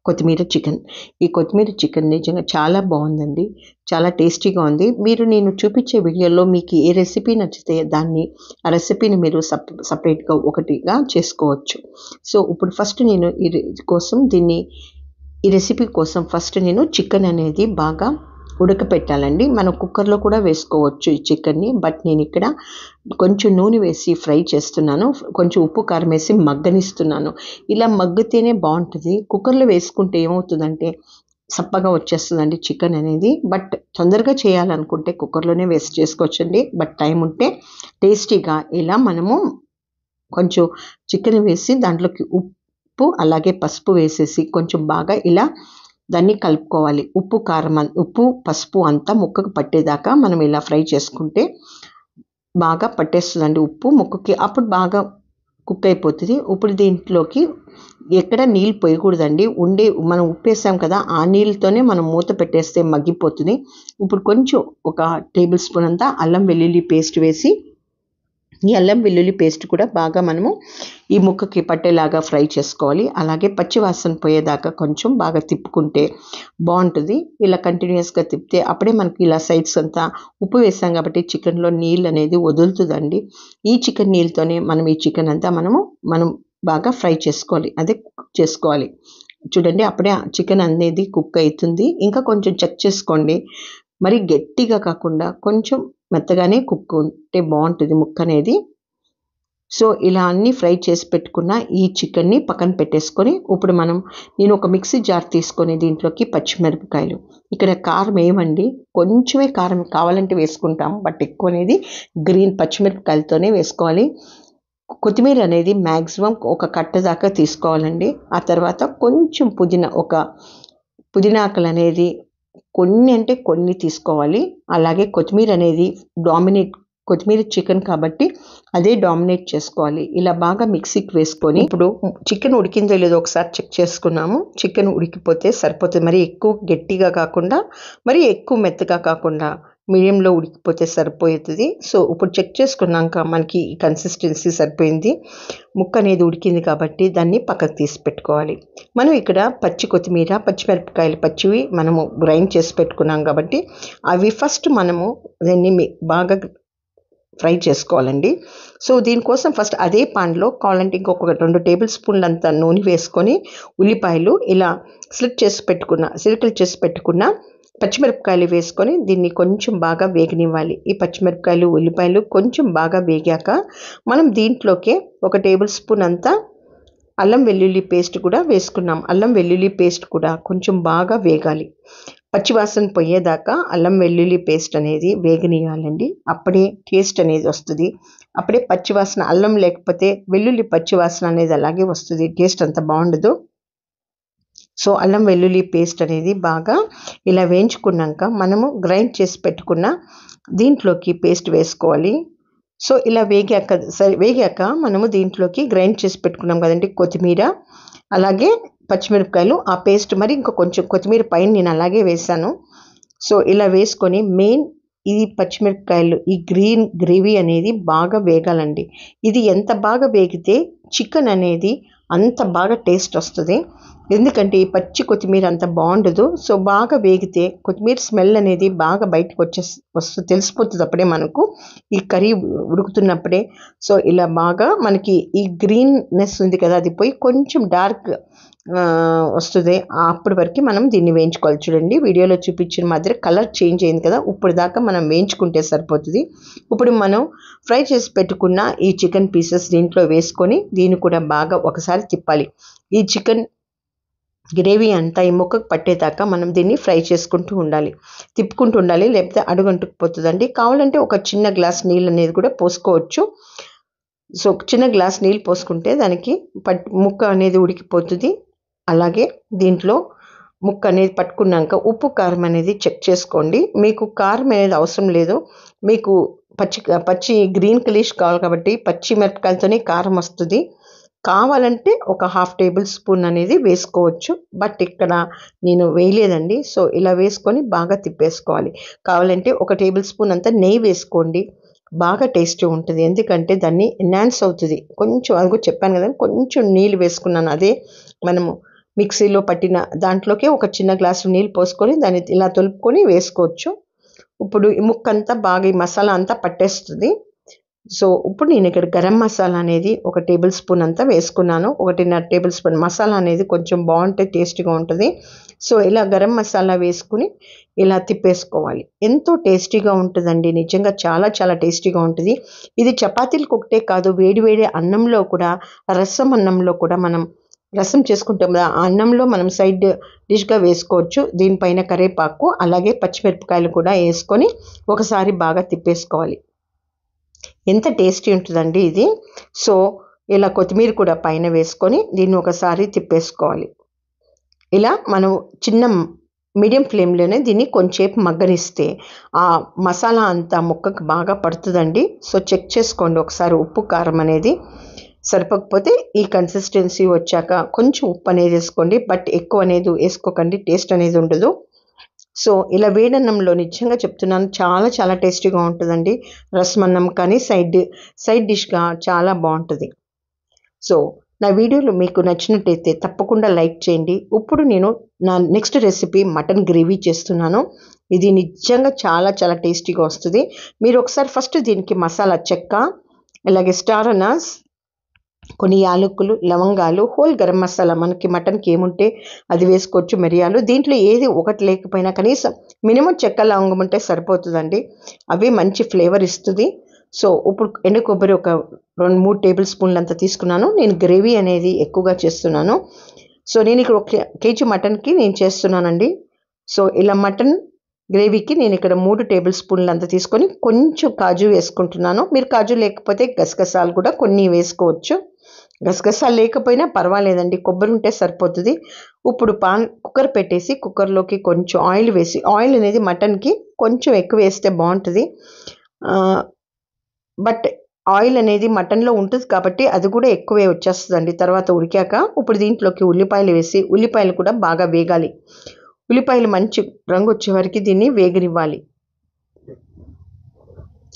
[SPEAKER 1] కొత్తిమీర చికెన్. ఈ కొత్తిమీర చికెన్ నిజంగా చాలా బాగుందండి, చాలా టేస్టీగా ఉంది. నేను చూపించే వీడియోలో మీకు ఏ రెసిపీ నచ్చితే ఆ రెసిపీని మీరు సపరేట్గా ఒకటిగా చేసుకోవచ్చు. సో ఇప్పుడు ఫస్ట్ ఈ రెసిపీ కోసం ఫస్ట్ చికెన్ అనేది బాగా ఉడకపెట్టాలండి. మనం కుక్కర్లో కూడా వేసుకోవచ్చు ఈ చికెన్ని. బట్ నేను ఇక్కడ కొంచెం నూనె వేసి ఫ్రై చేస్తున్నాను. కొంచెం ఉప్పు కారం వేసి మగ్గనిస్తున్నాను. ఇలా మగ్గితేనే బాగుంటుంది. కుక్కర్లో వేసుకుంటే ఏమవుతుందంటే సప్పగా వచ్చేస్తుందండి చికెన్ అనేది. బట్ తొందరగా చేయాలనుకుంటే కుక్కర్లోనే వేసి చేసుకోవచ్చండి. బట్ టైం ఉంటే టేస్టీగా ఇలా మనము కొంచెం చికెన్ వేసి దాంట్లోకి ఉప్పు అలాగే పసుపు వేసేసి కొంచెం బాగా ఇలా దాన్ని కలుపుకోవాలి. ఉప్పు పసుపు అంతా ముక్కకు పట్టేదాకా మనం ఇలా ఫ్రై చేసుకుంటే బాగా పట్టేస్తుందండి ఉప్పు ముక్కకి. అప్పుడు బాగా కుక్ అయిపోతుంది. ఇప్పుడు దీంట్లోకి ఎక్కడ నీళ్ళు పోయకూడదండి. మనం ఉప్పేసాం కదా, ఆ నీళ్ళతోనే మనం మూత పెట్టేస్తే మగ్గిపోతుంది. ఇప్పుడు కొంచెం ఒక టేబుల్ స్పూన్ అంతా అల్లం వెల్లుల్లి పేస్ట్ వేసి, ఈ అల్లం వెల్లుల్లి పేస్ట్ కూడా బాగా మనము ఈ ముక్కకి పట్టేలాగా ఫ్రై చేసుకోవాలి. అలాగే పచ్చివాసన పోయేదాకా కొంచెం బాగా తిప్పుకుంటే బాగుంటుంది. ఇలా కంటిన్యూస్గా తిప్పితే అప్పుడే మనకి ఇలా సైడ్స్ అంతా ఉప్పు వేసాం కాబట్టి చికెన్లో నీళ్ళు అనేది వదులుతుందండి. ఈ చికెన్ నీళ్ళతోనే ఈ చికెన్ అంతా మనం బాగా ఫ్రై చేసుకోవాలి, అదే కుక్ చేసుకోవాలి. చూడండి, అప్పుడే చికెన్ అనేది కుక్ అవుతుంది. ఇంకా కొంచెం చెక్ చేసుకోండి, మరి గట్టిగా కాకుండా కొంచెం మెత్తగానే కుక్ ఉంటే బాగుంటుంది ముక్క అనేది. సో ఇలా అన్నీ ఫ్రై చేసి పెట్టుకున్న ఈ చికెన్ని పక్కన పెట్టేసుకొని, ఇప్పుడు నేను ఒక మిక్సీ జార్ తీసుకొని దీంట్లోకి పచ్చిమిరపకాయలు, ఇక్కడ కారం వేయమండి, కొంచెమే కారం కావాలంటే వేసుకుంటాం, బట్ ఎక్కువ అనేది గ్రీన్ పచ్చిమిరపకాయలతోనే వేసుకోవాలి. కొత్తిమీర అనేది మ్యాక్సిమం ఒక కట్ట దాకా తీసుకోవాలండి. ఆ తర్వాత కొంచెం పుదీనా ఆకులు అనేది కొన్ని తీసుకోవాలి. అలాగే కొత్తిమీర అనేది కొత్తిమీర చికెన్ కాబట్టి అదే డామినేట్ చేసుకోవాలి. ఇలా బాగా మిక్సీకి వేసుకొని, ఇప్పుడు చికెన్ ఉడికిందో లేదో ఒకసారి చెక్ చేసుకున్నాము. చికెన్ ఉడికిపోతే సరిపోతుంది. మరి ఎక్కువ గట్టిగా కాకుండా, మరి ఎక్కువ మెత్తగా కాకుండా మీడియంలో ఉడికిపోతే సరిపోతుంది. సో ఇప్పుడు చెక్ చేసుకున్నాక మనకి ఈ కన్సిస్టెన్సీ సరిపోయింది. ముక్క అనేది ఉడికింది కాబట్టి దాన్ని పక్కకు తీసి పెట్టుకోవాలి. మనం ఇక్కడ పచ్చి కొత్తిమీర, పచ్చిమిరపకాయలు పచ్చివి మనము గ్రైండ్ చేసి పెట్టుకున్నాం కాబట్టి అవి ఫస్ట్ మనము దాన్ని బాగా ఫ్రై చేసుకోవాలండి. సో దీనికోసం ఫస్ట్ అదే పాన్లో కావాలంటే ఇంకొక 2 టేబుల్ స్పూన్లంత నూనె వేసుకొని, ఉల్లిపాయలు ఇలా సిలికలు చేసి పెట్టుకున్న పచ్చిమిరపకాయలు వేసుకొని దీన్ని కొంచెం బాగా వేగనివ్వాలి. ఈ పచ్చిమిరపకాయలు, ఉల్లిపాయలు కొంచెం బాగా వేగాక మనం దీంట్లోకే 1 టేబుల్ స్పూన్ అంతా అల్లం వెల్లుల్లి పేస్ట్ కూడా వేసుకున్నాం. అల్లం వెల్లుల్లి పేస్ట్ కూడా కొంచెం బాగా వేగాలి. పచ్చివాసన పోయేదాకా అల్లం వెల్లుల్లి పేస్ట్ అనేది వేగనీయాలండి. అప్పుడే టేస్ట్ అనేది వస్తుంది. అప్పుడే పచ్చివాసన, అల్లం లేకపోతే వెల్లుల్లి పచ్చివాసన అనేది అలాగే వస్తుంది, టేస్ట్ అంత బాగుండదు. సో అల్లం వెల్లుల్లి పేస్ట్ అనేది బాగా ఇలా వేయించుకున్నాక మనము గ్రైండ్ చేసి పెట్టుకున్న దీంట్లోకి పేస్ట్ వేసుకోవాలి. సో ఇలా వేగాక మనము దీంట్లోకి గ్రైండ్ చేసి పెట్టుకున్నాం కదండి కొత్తిమీర, అలాగే పచ్చిమిరపకాయలు, ఆ పేస్ట్, మరి ఇంకా కొంచెం కొత్తిమీర పైన నేను అలాగే వేసాను. సో ఇలా వేసుకొని ఈ పచ్చిమిరపకాయలు, ఈ గ్రీన్ గ్రేవీ అనేది బాగా వేగాలండి. ఇది ఎంత బాగా వేగితే చికెన్ అనేది అంత బాగా టేస్ట్ వస్తుంది. ఎందుకంటే ఈ పచ్చి కొత్తిమీర అంత బాగుండదు. సో బాగా వేగితే కొత్తిమీర స్మెల్ అనేది బాగా బయటకు తెలిసిపోతుంది అప్పుడే మనకు ఈ కర్రీ ఉడుకుతున్నప్పుడే. సో ఇలా బాగా మనకి ఈ గ్రీన్నెస్ ఉంది కదా, అది పోయి కొంచెం డార్క్ వస్తుంది. అప్పటి వరకు మనం దీన్ని వేయించుకోవాలి. చూడండి, వీడియోలో చూపించిన మాదిరి కలర్ చేంజ్ అయింది కదా, ఇప్పుడు దాకా మనం వేయించుకుంటే సరిపోతుంది. ఇప్పుడు మనం ఫ్రై చేసి పెట్టుకున్న ఈ చికెన్ పీసెస్ దీంట్లో వేసుకొని దీన్ని కూడా బాగా ఒకసారి తిప్పాలి. ఈ చికెన్ గ్రేవీ అంతా ఈ ముక్కకు పట్టేదాకా మనం దీన్ని ఫ్రై చేసుకుంటూ ఉండాలి, తిప్పుకుంటూ ఉండాలి, లేకపోతే అడుగంటుకుపోతుందండి. కావాలంటే ఒక చిన్న గ్లాస్ నీళ్ళు అనేది కూడా పోసుకోవచ్చు. సో చిన్న గ్లాస్ నీళ్ళు పోసుకుంటే దానికి ముక్క అనేది ఉడికిపోతుంది. అలాగే దీంట్లో ముక్క అనేది పట్టుకున్నాక ఉప్పు కారం అనేది చెక్ చేసుకోండి. మీకు కారం అనేది అవసరం లేదు, మీకు పచ్చి గ్రీన్ కలీష్ కావాలి కాబట్టి పచ్చి మిరపకాయలతోనే కారం వస్తుంది. కావాలంటే ఒక 1/2 టేబుల్ స్పూన్ అనేది వేసుకోవచ్చు, బట్ ఇక్కడ నేను వేయలేదండి. సో ఇలా వేసుకొని బాగా తిప్పేసుకోవాలి. కావాలంటే 1 టేబుల్ స్పూన్ అంతా నెయ్యి వేసుకోండి, బాగా టేస్టీ ఉంటుంది. ఎందుకంటే దాన్ని ఎన్హాన్స్ అవుతుంది. కొంచెం అదిగో చెప్పాను కదా, కొంచెం నీళ్ళు వేసుకున్నాను, అదే మనము మిక్సీలో పట్టిన దాంట్లోకి ఒక చిన్న గ్లాసు నీళ్ళు పోసుకొని దాన్ని ఇలా తొలుపుకొని వేసుకోవచ్చు. ఇప్పుడు ఈ ముక్కంతా బాగా ఈ మసాలా అంతా పట్టేస్తుంది. సో ఇప్పుడు నేను ఇక్కడ గరం మసాలా అనేది 1 టేబుల్ స్పూన్ అంతా వేసుకున్నాను. 1.5 టేబుల్ స్పూన్ మసాలా అనేది కొంచెం బాగుంటే టేస్టీగా ఉంటుంది. సో ఇలా గరం మసాలా వేసుకుని ఇలా తిప్పేసుకోవాలి. ఎంతో టేస్టీగా ఉంటుందండి, నిజంగా చాలా చాలా టేస్టీగా ఉంటుంది. ఇది చపాతీలకు ఒకటే కాదు, వేడి వేడి అన్నంలో కూడా, అన్నంలో కూడా మనం రసం చేసుకుంటాం కదా, ఆ అన్నంలో మనం సైడ్ డిష్గా వేసుకోవచ్చు. దీనిపైన కరివేపాకు అలాగే పచ్చిమిరపకాయలు కూడా వేసుకొని ఒకసారి బాగా తిప్పేసుకోవాలి. ఎంత టేస్టీ ఉంటుందండి ఇది. సో ఇలా కొత్తిమీర కూడా పైన వేసుకొని దీన్ని ఒకసారి తిప్పేసుకోవాలి. ఇలా మనం చిన్న మీడియం ఫ్లేమ్లోనే దీన్ని కొంచెంసేపు మగ్గనిస్తే ఆ మసాలా అంతా ముక్కకు బాగా పడుతుందండి. సో చెక్ చేసుకోండి ఒకసారి ఉప్పు కారం అనేది సరిపోకపోతే ఈ కన్సిస్టెన్సీ వచ్చాక కొంచెం ఉప్పు అనేది వేసుకోండి, బట్ ఎక్కువ అనేది వేసుకోకండి, టేస్ట్ అనేది ఉండదు. సో ఇలా వేడన్నంలో నిజంగా చెప్తున్నాను, చాలా చాలా టేస్టీగా ఉంటుందండి. రసమన్నం కానీ సైడ్ డిష్గా చాలా బాగుంటుంది. సో నా వీడియోలు మీకు నచ్చినట్టయితే తప్పకుండా లైక్ చేయండి. ఇప్పుడు నేను నా నెక్స్ట్ రెసిపీ మటన్ గ్రేవీ చేస్తున్నాను. ఇది నిజంగా చాలా చాలా టేస్టీగా వస్తుంది. మీరు ఒకసారి ఫస్ట్ దీనికి మసాలా చెక్క, అలాగే స్టార్ అనాస్, కొన్ని యాలకులు, లవంగాలు, హోల్ గరం మసాలా, మనకి మటన్కి ఏముంటే అది వేసుకోవచ్చు, మిరియాలు. దీంట్లో ఏది ఒకటి లేకపోయినా కనీసం మినిమం చెక్క లవంగం ఉంటే సరిపోతుందండి, అవి మంచి ఫ్లేవర్ ఇస్తుంది. సో ఇప్పుడు ఎండు కొబ్బరి ఒక 2-3 టేబుల్ స్పూన్లు అంతా తీసుకున్నాను. నేను గ్రేవీ అనేది ఎక్కువగా చేస్తున్నాను. సో నేను ఇక్కడ 1 కేజీ మటన్కి నేను చేస్తున్నానండి. సో ఇలా మటన్ గ్రేవీకి నేను ఇక్కడ 3 టేబుల్ స్పూన్లు అంతా తీసుకొని కొంచెం కాజు వేసుకుంటున్నాను. మీరు కాజు లేకపోతే గసగసాలు కూడా కొన్ని వేసుకోవచ్చు. గసగసాలు లేకపోయినా పర్వాలేదండి, కొబ్బరి ఉంటే సరిపోతుంది. ఇప్పుడు కుక్కర్ పెట్టేసి కుక్కర్లోకి కొంచెం ఆయిల్ వేసి, ఆయిల్ అనేది మటన్కి కొంచెం ఎక్కువ వేస్తే బాగుంటుంది, బట్ ఆయిల్ అనేది మటన్లో ఉంటుంది కాబట్టి అది కూడా ఎక్కువే వచ్చేస్తుందండి తర్వాత ఉడికాక. ఇప్పుడు దీంట్లోకి ఉల్లిపాయలు వేసి, ఉల్లిపాయలు కూడా బాగా వేగాలి. ఉల్లిపాయలు మంచి రంగు వచ్చే వరకు దీన్ని వేగనివ్వాలి.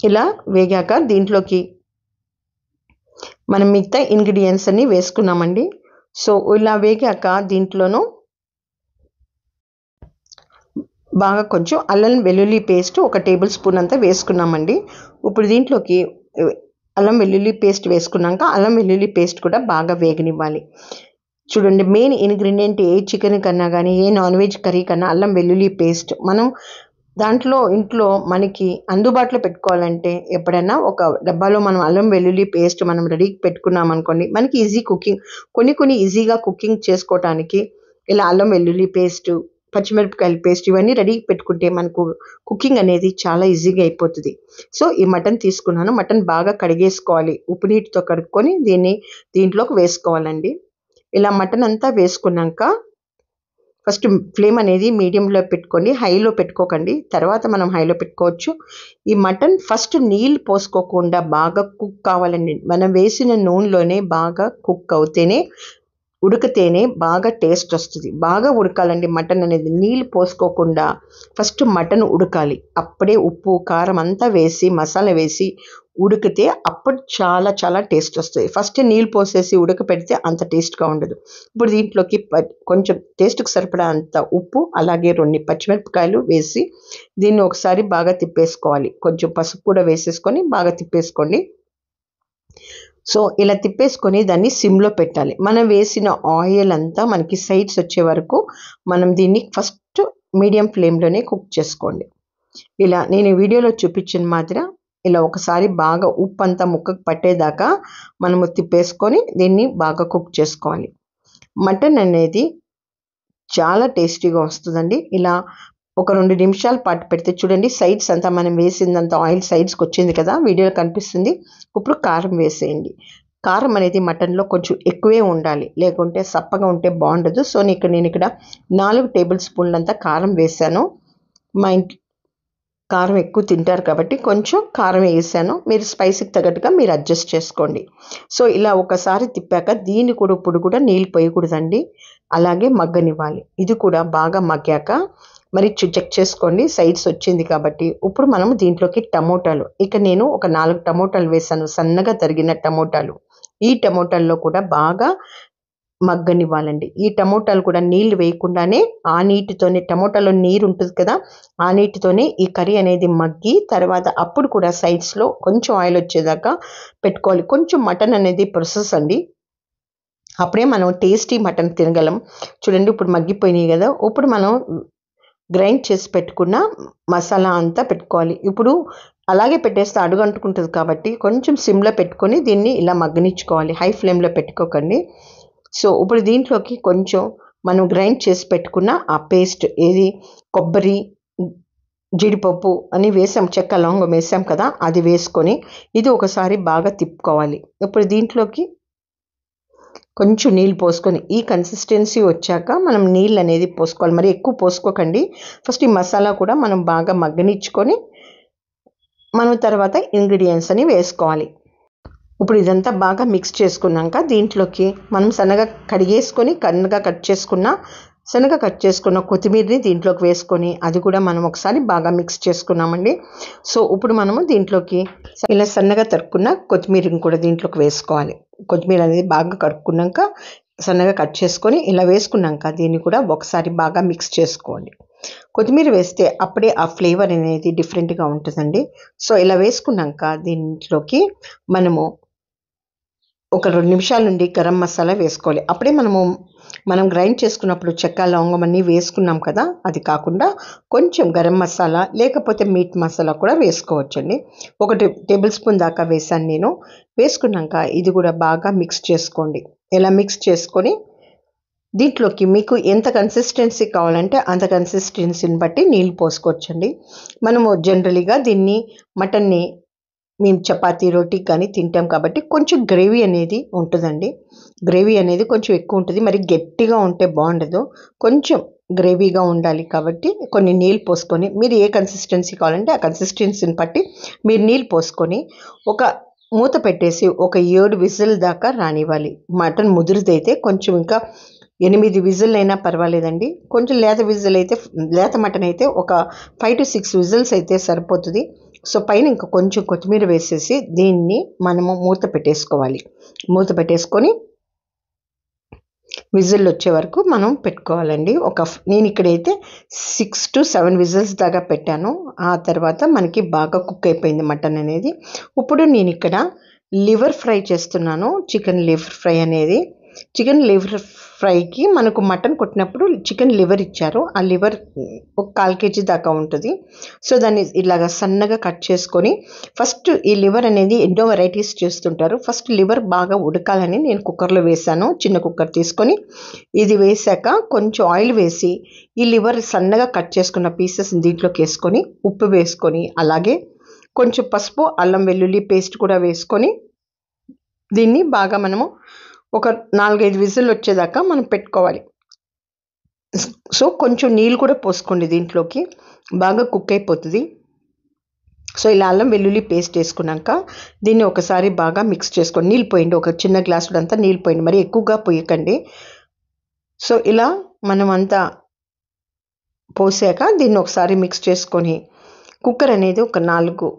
[SPEAKER 1] ఇలా వేగాక దీంట్లోకి మనం మిగతా ఇంగ్రీడియంట్స్ అన్ని వేసుకున్నామండి. సో ఇలా వేగాక దీంట్లోనూ బాగా కొంచెం అల్లం వెల్లుల్లి పేస్ట్ 1 టేబుల్ స్పూన్ అంతా వేసుకున్నామండి. ఇప్పుడు దీంట్లోకి అల్లం వెల్లుల్లి పేస్ట్ వేసుకున్నాక అల్లం వెల్లుల్లి పేస్ట్ కూడా బాగా వేగనివ్వాలి. చూడండి, మెయిన్ ఇంగ్రీడియంట్ ఏ చికెన్ కన్నా కానీ ఏ నాన్ వెజ్ కర్రీ కన్నా అల్లం వెల్లుల్లి పేస్ట్ మనం ఇంట్లో మనకి అందుబాటులో పెట్టుకోవాలంటే ఎప్పుడైనా ఒక డబ్బాలో మనం అల్లం వెల్లుల్లి పేస్ట్ మనం రెడీకి పెట్టుకున్నాం అనుకోండి, మనకి ఈజీ కుకింగ్, కొన్ని ఈజీగా కుకింగ్ చేసుకోవటానికి ఇలా అల్లం వెల్లుల్లి పేస్ట్, పచ్చిమిరపకాయల పేస్ట్ ఇవన్నీ రెడీకి పెట్టుకుంటే మనకు కుకింగ్ అనేది చాలా ఈజీగా అయిపోతుంది. సో ఈ మటన్ తీసుకున్నాను. మటన్ బాగా కడిగేసుకోవాలి, ఉప్పు నీటితో కడుక్కొని దీంట్లోకి వేసుకోవాలండి. ఇలా మటన్ అంతా వేసుకున్నాక ఫస్ట్ ఫ్లేమ్ అనేది మీడియంలో పెట్టుకోండి, హైలో పెట్టుకోకండి. తర్వాత మనం హైలో పెట్టుకోవచ్చు. ఈ మటన్ ఫస్ట్ నీళ్ళు పోసుకోకుండా బాగా కుక్ కావాలండి. మనం వేసిన నూనెలోనే బాగా కుక్ అవుతేనే, ఉడికితేనే బాగా టేస్ట్ వస్తుంది. బాగా ఉడకాలండి మటన్ అనేది, నీళ్ళు పోసుకోకుండా ఫస్ట్ మటన్ ఉడకాలి. అప్పుడే ఉప్పు కారం అంతా వేసి మసాలా వేసి ఉడికితే అప్పుడు చాలా చాలా టేస్ట్ వస్తుంది. ఫస్ట్ నీళ్ళు పోసేసి ఉడకపెడితే అంత టేస్ట్గా ఉండదు. ఇప్పుడు దీంట్లోకి కొంచెం టేస్ట్కి సరిపడా అంత ఉప్పు, అలాగే 2 పచ్చిమిరపకాయలు వేసి దీన్ని ఒకసారి బాగా తిప్పేసుకోవాలి. కొంచెం పసుపు కూడా వేసేసుకొని బాగా తిప్పేసుకోండి. సో ఇలా తిప్పేసుకొని దాన్ని సిమ్లో పెట్టాలి. మనం వేసిన ఆయిల్ అంతా మనకి సైడ్స్ వచ్చే వరకు మనం దీన్ని ఫస్ట్ మీడియం ఫ్లేమ్లోనే కుక్ చేసుకోండి. ఇలా నేను వీడియోలో చూపించిన మాదిరి ఇలా ఒకసారి బాగా ఉప్పు అంతా ముక్కకు పట్టేదాకా మనము తిప్పేసుకొని దీన్ని బాగా కుక్ చేసుకోవాలి. మటన్ అనేది చాలా టేస్టీగా వస్తుందండి. ఇలా ఒక 2 నిమిషాల పాటు పెడితే చూడండి, సైడ్స్ అంతా మనం వేసిందంత ఆయిల్ సైడ్స్కి వచ్చింది కదా, వీడియోలో కనిపిస్తుంది. ఇప్పుడు కారం వేసేయండి. కారం అనేది మటన్లో కొంచెం ఎక్కువే ఉండాలి, లేకుంటే సప్పగా ఉంటే బాగుండదు. సో నేను ఇక్కడ 4 టేబుల్ స్పూన్లంతా కారం వేసాను. మా ఇంట్లో కారం ఎక్కువ తింటారు కాబట్టి కొంచెం కారం వేసాను. మీరు స్పైసీకి తగ్గట్టుగా మీరు అడ్జస్ట్ చేసుకోండి. సో ఇలా ఒకసారి తిప్పాక దీన్ని కూడా ఇప్పుడు కూడా నీళ్ళు పోయకూడదండి, అలాగే మగ్గనివ్వాలి. ఇది కూడా బాగా మగ్గాక మరి చెక్ చేసుకోండి, సైడ్స్ వచ్చింది కాబట్టి. ఇప్పుడు మనం దీంట్లోకి టమోటాలు, ఇక నేను ఒక 4 టమోటాలు వేసాను, సన్నగా తరిగిన టమోటాలు. ఈ టమోటాల్లో కూడా బాగా మగ్గనివ్వాలండి. ఈ టమోటాలు కూడా నీళ్లు వేయకుండానే ఆ నీటితోనే, టమోటాలో నీరు ఉంటుంది కదా, ఆ నీటితోనే ఈ కర్రీ అనేది మగ్గి తర్వాత అప్పుడు కూడా సైడ్స్లో కొంచెం ఆయిల్ వచ్చేదాకా పెట్టుకోవాలి. కొంచెం మటన్ అనేది ప్రాసెస్ అండి, అప్పుడే మనం టేస్టీ మటన్ తినగలం. చూడండి ఇప్పుడు మగ్గిపోయినాయి కదా, ఇప్పుడు మనం గ్రైండ్ చేసి పెట్టుకున్న మసాలా అంతా పెట్టుకోవాలి. ఇప్పుడు అలాగే పెట్టేస్తే అడుగంటుకుంటుంది కాబట్టి కొంచెం సిమ్లో పెట్టుకొని దీన్ని ఇలా మగ్గనిచ్చుకోవాలి, హై ఫ్లేమ్లో పెట్టుకోకండి. సో ఇప్పుడు దీంట్లోకి కొంచెం మనం గ్రైండ్ చేసి పెట్టుకున్న ఆ పేస్ట్, ఏది కొబ్బరి, జీడిపప్పు అని వేసాం, చెక్క లవంగం వేసాం కదా, అది వేసుకొని ఇది ఒకసారి బాగా తిప్పుకోవాలి. ఇప్పుడు దీంట్లోకి కొంచెం నీళ్ళు పోసుకొని ఈ కన్సిస్టెన్సీ వచ్చాక మనం నీళ్ళు అనేది పోసుకోవాలి, మరి ఎక్కువ పోసుకోకండి. ఫస్ట్ ఈ మసాలా కూడా మనం బాగా మగ్గనిచ్చుకొని మనం తర్వాత ఇంగ్రీడియంట్స్ అని వేసుకోవాలి. ఇప్పుడు ఇదంతా బాగా మిక్స్ చేసుకున్నాక దీంట్లోకి మనం సన్నగా కట్ చేసుకున్న కొత్తిమీరని దీంట్లోకి వేసుకొని అది కూడా మనం ఒకసారి బాగా మిక్స్ చేసుకున్నామండి. సో ఇప్పుడు మనము దీంట్లోకి ఇలా సన్నగా తరుక్కున్న కొత్తిమీరని కూడా దీంట్లోకి వేసుకోవాలి. కొత్తిమీర అనేది బాగా కడుక్కున్నాక సన్నగా కట్ చేసుకొని ఇలా వేసుకున్నాక దీన్ని కూడా ఒకసారి బాగా మిక్స్ చేసుకోండి. కొత్తిమీర వేస్తే అప్పుడే ఆ ఫ్లేవర్ అనేది డిఫరెంట్గా ఉంటుందండి. సో ఇలా వేసుకున్నాక దీంట్లోకి మనము ఒక 2 నిమిషాల నుండి గరం మసాలా వేసుకోవాలి. అప్పుడే మనం గ్రైండ్ చేసుకున్నప్పుడు చెక్క లవంగం అన్నీ వేసుకున్నాం కదా, అది కాకుండా కొంచెం గరం మసాలా లేకపోతే మీట్ మసాలా కూడా వేసుకోవచ్చండి. 1 టేబుల్ స్పూన్ దాకా వేసాను నేను. వేసుకున్నాక ఇది కూడా బాగా మిక్స్ చేసుకోండి. ఇలా మిక్స్ చేసుకొని దీంట్లోకి మీకు ఎంత కన్సిస్టెన్సీ కావాలంటే అంత కన్సిస్టెన్సీని బట్టి నీళ్ళు పోసుకోవచ్చండి. మనము జనరల్గా దీన్ని మటన్ని మేము చపాతీ రోటీకి కానీ తింటాం కాబట్టి కొంచెం గ్రేవీ అనేది ఉంటుందండి. గ్రేవీ అనేది కొంచెం ఎక్కువ ఉంటుంది. మరి గట్టిగా ఉంటే బాగుండదు, కొంచెం గ్రేవీగా ఉండాలి. కాబట్టి కొన్ని నీళ్ళు పోసుకొని మీరు ఏ కన్సిస్టెన్సీ కావాలంటే ఆ కన్సిస్టెన్సీని బట్టి మీరు నీళ్ళు పోసుకొని ఒక మూత పెట్టేసి ఒక 7 విజిల్ దాకా రానివ్వాలి. మటన్ ముదురుదైతే కొంచెం ఇంకా 8 విజిల్ అయినా పర్వాలేదండి. కొంచెం లేత మటన్ అయితే ఒక 5 to 6 విజిల్స్ అయితే సరిపోతుంది. సో పైన ఇంకా కొంచెం కొత్తిమీర వేసేసి దీన్ని మనము మూత పెట్టేసుకోవాలి. మూత పెట్టేసుకొని విజిల్ వచ్చే వరకు మనం పెట్టుకోవాలండి. నేను ఇక్కడైతే 6 to 7 విజిల్స్ దాకా పెట్టాను. ఆ తర్వాత మనకి బాగా కుక్ అయిపోయింది మటన్ అనేది. ఇప్పుడు నేను ఇక్కడ లివర్ ఫ్రై చేస్తున్నాను. చికెన్ లివర్ ఫ్రై అనేది. చికెన్ లివర్ ఫ్రైకి మనకు మటన్ కొట్టినప్పుడు చికెన్ లివర్ ఇచ్చారు. ఆ లివర్ ఒక 1/4 kg దాకా ఉంటుంది. సో దాన్ని ఇలాగ సన్నగా కట్ చేసుకొని ఫస్ట్ ఈ లివర్ అనేది ఎన్నో వెరైటీస్ చేస్తుంటారు. ఫస్ట్ లివర్ బాగా ఉడకాలని నేను కుక్కర్లో వేసాను. చిన్న కుక్కర్ తీసుకొని ఇది వేసాక కొంచెం ఆయిల్ వేసి ఈ లివర్ సన్నగా కట్ చేసుకున్న పీసెస్ దీంట్లోకి వేసుకొని ఉప్పు వేసుకొని అలాగే కొంచెం పసుపు అల్లం వెల్లుల్లి పేస్ట్ కూడా వేసుకొని దీన్ని బాగా మనము ఒక 4-5 విజిల్ వచ్చేదాకా మనం పెట్టుకోవాలి. సో కొంచెం నీళ్ళు కూడా పోసుకోండి, దీంట్లోకి బాగా కుక్ అయిపోతుంది. సో ఇలా అల్లం వెల్లుల్లి పేస్ట్ వేసుకున్నాక దీన్ని ఒకసారి బాగా మిక్స్ చేసుకోండి. నీళ్ళు పోయండి, ఒక చిన్న గ్లాసుడు అంతా నీళ్ళు పోయండి, మరి ఎక్కువగా పోయకండి. సో ఇలా మనం అంతా పోసాక దీన్ని ఒకసారి మిక్స్ చేసుకొని కుక్కర్ అనేది ఒక 4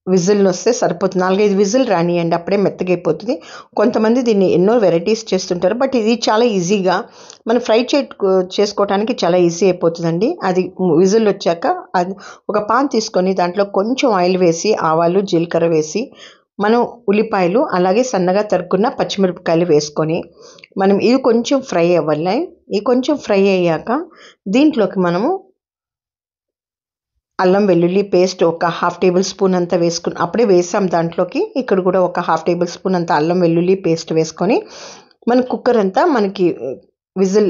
[SPEAKER 1] విజిల్ వస్తే సరిపోతుంది. 4-5 విజిల్ రానియండి, అప్పుడే మెత్తగైపోతుంది. కొంతమంది దీన్ని ఎన్నో వెరైటీస్ చేస్తుంటారు, బట్ ఇది చాలా ఈజీగా మనం ఫ్రై చేసుకోవడానికి చాలా ఈజీ అయిపోతుందండి. అది విజిల్ వచ్చాక అది ఒక పాన్ తీసుకొని దాంట్లో కొంచెం ఆయిల్ వేసి ఆవాలు జీలకర్ర వేసి మనం ఉల్లిపాయలు అలాగే సన్నగా తరుక్కున్న పచ్చిమిరపకాయలు వేసుకొని మనం ఇది కొంచెం ఫ్రై అవ్వాలి. ఇది కొంచెం ఫ్రై అయ్యాక దీంట్లోకి మనము అల్లం వెల్లుల్లి పేస్ట్ ఒక 1/2 టేబుల్ స్పూన్ అంతా వేసుకుని అప్పుడే వేసాం దాంట్లోకి. ఇక్కడ కూడా ఒక 1/2 టేబుల్ స్పూన్ అంతా అల్లం వెల్లుల్లి పేస్ట్ వేసుకొని మన కుక్కర్ అంతా మనకి విజిల్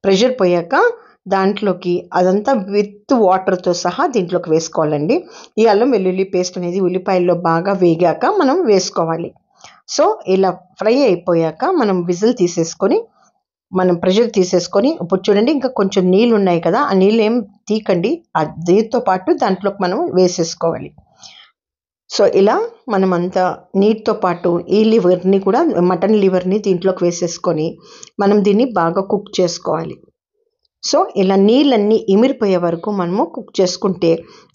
[SPEAKER 1] ప్రెషర్ పోయాక దాంట్లోకి అదంతా విత్ వాటర్తో సహా దీంట్లోకి వేసుకోవాలండి. ఈ అల్లం వెల్లుల్లి పేస్ట్ అనేది ఉల్లిపాయల్లో బాగా వేగాక మనం వేసుకోవాలి. సో ఇలా ఫ్రై అయిపోయాక మనం విజిల్ తీసేసుకొని మనం ప్రెషర్ తీసేసుకొని ఇప్పుడు చూడండి ఇంకా కొంచెం నీళ్ళు ఉన్నాయి కదా, ఆ నీళ్ళు ఏం తీకండి, దీంతో పాటు దాంట్లోకి మనం వేసేసుకోవాలి. సో ఇలా మనం అంతా నీటితో పాటు ఈ లివర్ని కూడా మటన్ లివర్ని దీంట్లోకి వేసేసుకొని మనం దీన్ని బాగా కుక్ చేసుకోవాలి. సో ఇలా నీళ్ళన్నీ ఇమిరిపోయే వరకు మనము కుక్ చేసుకుంటే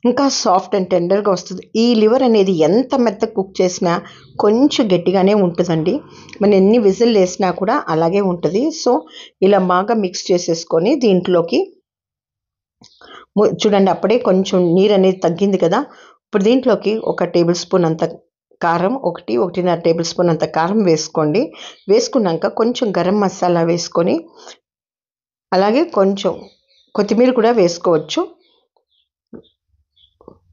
[SPEAKER 1] ఇంకా సాఫ్ట్ అండ్ టెండర్గా వస్తుంది. ఈ లివర్ అనేది ఎంత మెత్తగా కుక్ చేసినా కొంచెం గట్టిగానే ఉంటుందండి. మనం ఎన్ని విజిల్ వేసినా కూడా అలాగే ఉంటుంది. సో ఇలా బాగా మిక్స్ చేసేసుకొని దీంట్లోకి చూడండి అప్పుడే కొంచెం నీరు అనేది తగ్గింది కదా. ఇప్పుడు దీంట్లోకి 1 టేబుల్ స్పూన్ అంత కారం, 1-1.5 టేబుల్ స్పూన్ అంత కారం వేసుకోండి. వేసుకున్నాక కొంచెం గరం మసాలా వేసుకొని అలాగే కొంచెం కొత్తిమీర కూడా వేసుకోవచ్చు.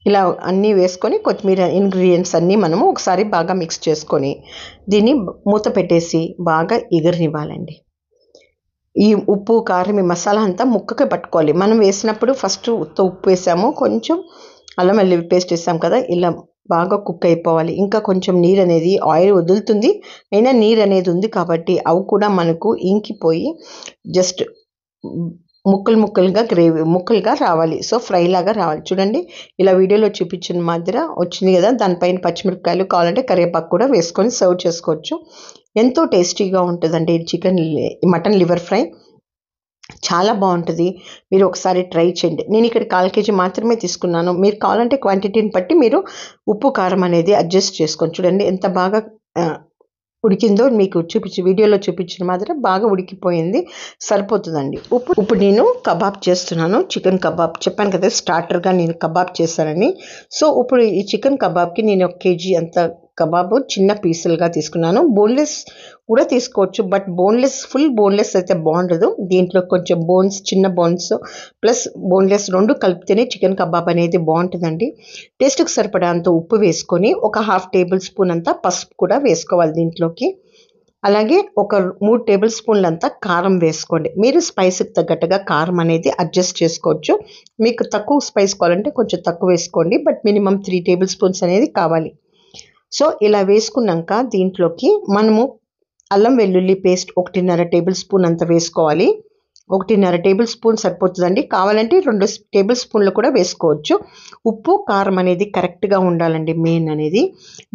[SPEAKER 1] ఇలా అన్నీ వేసుకొని కొత్తిమీర ఇంగ్రీడియంట్స్ అన్నీ మనము ఒకసారి బాగా మిక్స్ చేసుకొని దీన్ని మూత పెట్టేసి బాగా ఎగరనివ్వాలండి. ఈ ఉప్పు కారం ఈ మసాలా అంతా ముక్కకి పట్టుకోవాలి. మనం వేసినప్పుడు ఫస్ట్ ఉప్పు వేసాము, కొంచెం అల్లం వెల్లుల్లి పేస్ట్ వేసాం కదా, ఇలా బాగా కుక్ అయిపోవాలి. ఇంకా కొంచెం నీరు అనేది ఆయిల్ వదులుతుంది, అయినా నీరు అనేది ఉంది కాబట్టి అవి కూడా మనకు ఇంకిపోయి జస్ట్ ముక్కలుగా రావాలి. సో ఫ్రై లాగా రావాలి. చూడండి ఇలా వీడియోలో చూపించిన మాదిరి వచ్చింది కదా. దానిపైన పచ్చిమిరపకాయలు కావాలంటే కరివేపాకు కూడా వేసుకొని సర్వ్ చేసుకోవచ్చు. ఎంతో టేస్టీగా ఉంటుందండి మటన్ లివర్ ఫ్రై. చాలా బాగుంటుంది. మీరు ఒకసారి ట్రై చేయండి. నేను ఇక్కడ 1/4 కేజీ మాత్రమే తీసుకున్నాను. మీరు కావాలంటే క్వాంటిటీని బట్టి మీరు ఉప్పు కారం అనేది అడ్జస్ట్ చేసుకొని చూడండి ఎంత బాగా ఉడికిందో. మీకు వీడియోలో చూపించిన మాదిరి బాగా ఉడికిపోయింది, సరిపోతుందండి. ఇప్పుడు నేను కబాబ్ చేస్తున్నాను. చికెన్ కబాబ్ చెప్పాను కదా స్టార్టర్గా నేను కబాబ్ చేశానని. సో ఇప్పుడు ఈ చికెన్ కబాబ్కి నేను 1 కేజీ అంత కబాబు చిన్న పీసులుగా తీసుకున్నాను. బోన్లెస్ కూడా తీసుకోవచ్చు, బట్ ఫుల్ బోన్లెస్ అయితే బాగుండదు. దీంట్లో కొంచెం బోన్స్, చిన్న బోన్స్ ప్లస్ బోన్లెస్ 2 కలిపితేనే చికెన్ కబాబ్ అనేది బాగుంటుందండి. టేస్ట్కి సరిపడా అంత ఉప్పు వేసుకొని ఒక 1/2 టేబుల్ స్పూన్ అంతా పసుపు కూడా వేసుకోవాలి దీంట్లోకి. అలాగే ఒక 3 టేబుల్ స్పూన్లు అంతా కారం వేసుకోండి. మీరు స్పైస్కి తగ్గట్టుగా కారం అనేది అడ్జస్ట్ చేసుకోవచ్చు. మీకు తక్కువ స్పైస్ కావాలంటే కొంచెం తక్కువ వేసుకోండి, బట్ మినిమం 3 టేబుల్ స్పూన్స్ అనేది కావాలి. సో ఇలా వేసుకున్నాక దీంట్లోకి మనము అల్లం వెల్లుల్లి పేస్ట్ 1.5 టేబుల్ స్పూన్ అంత వేసుకోవాలి. 1.5 టేబుల్ స్పూన్ సరిపోతుందండి. కావాలంటే 2 టేబుల్ స్పూన్లు కూడా వేసుకోవచ్చు. ఉప్పు కారం అనేది కరెక్ట్గా ఉండాలండి మెయిన్ అనేది.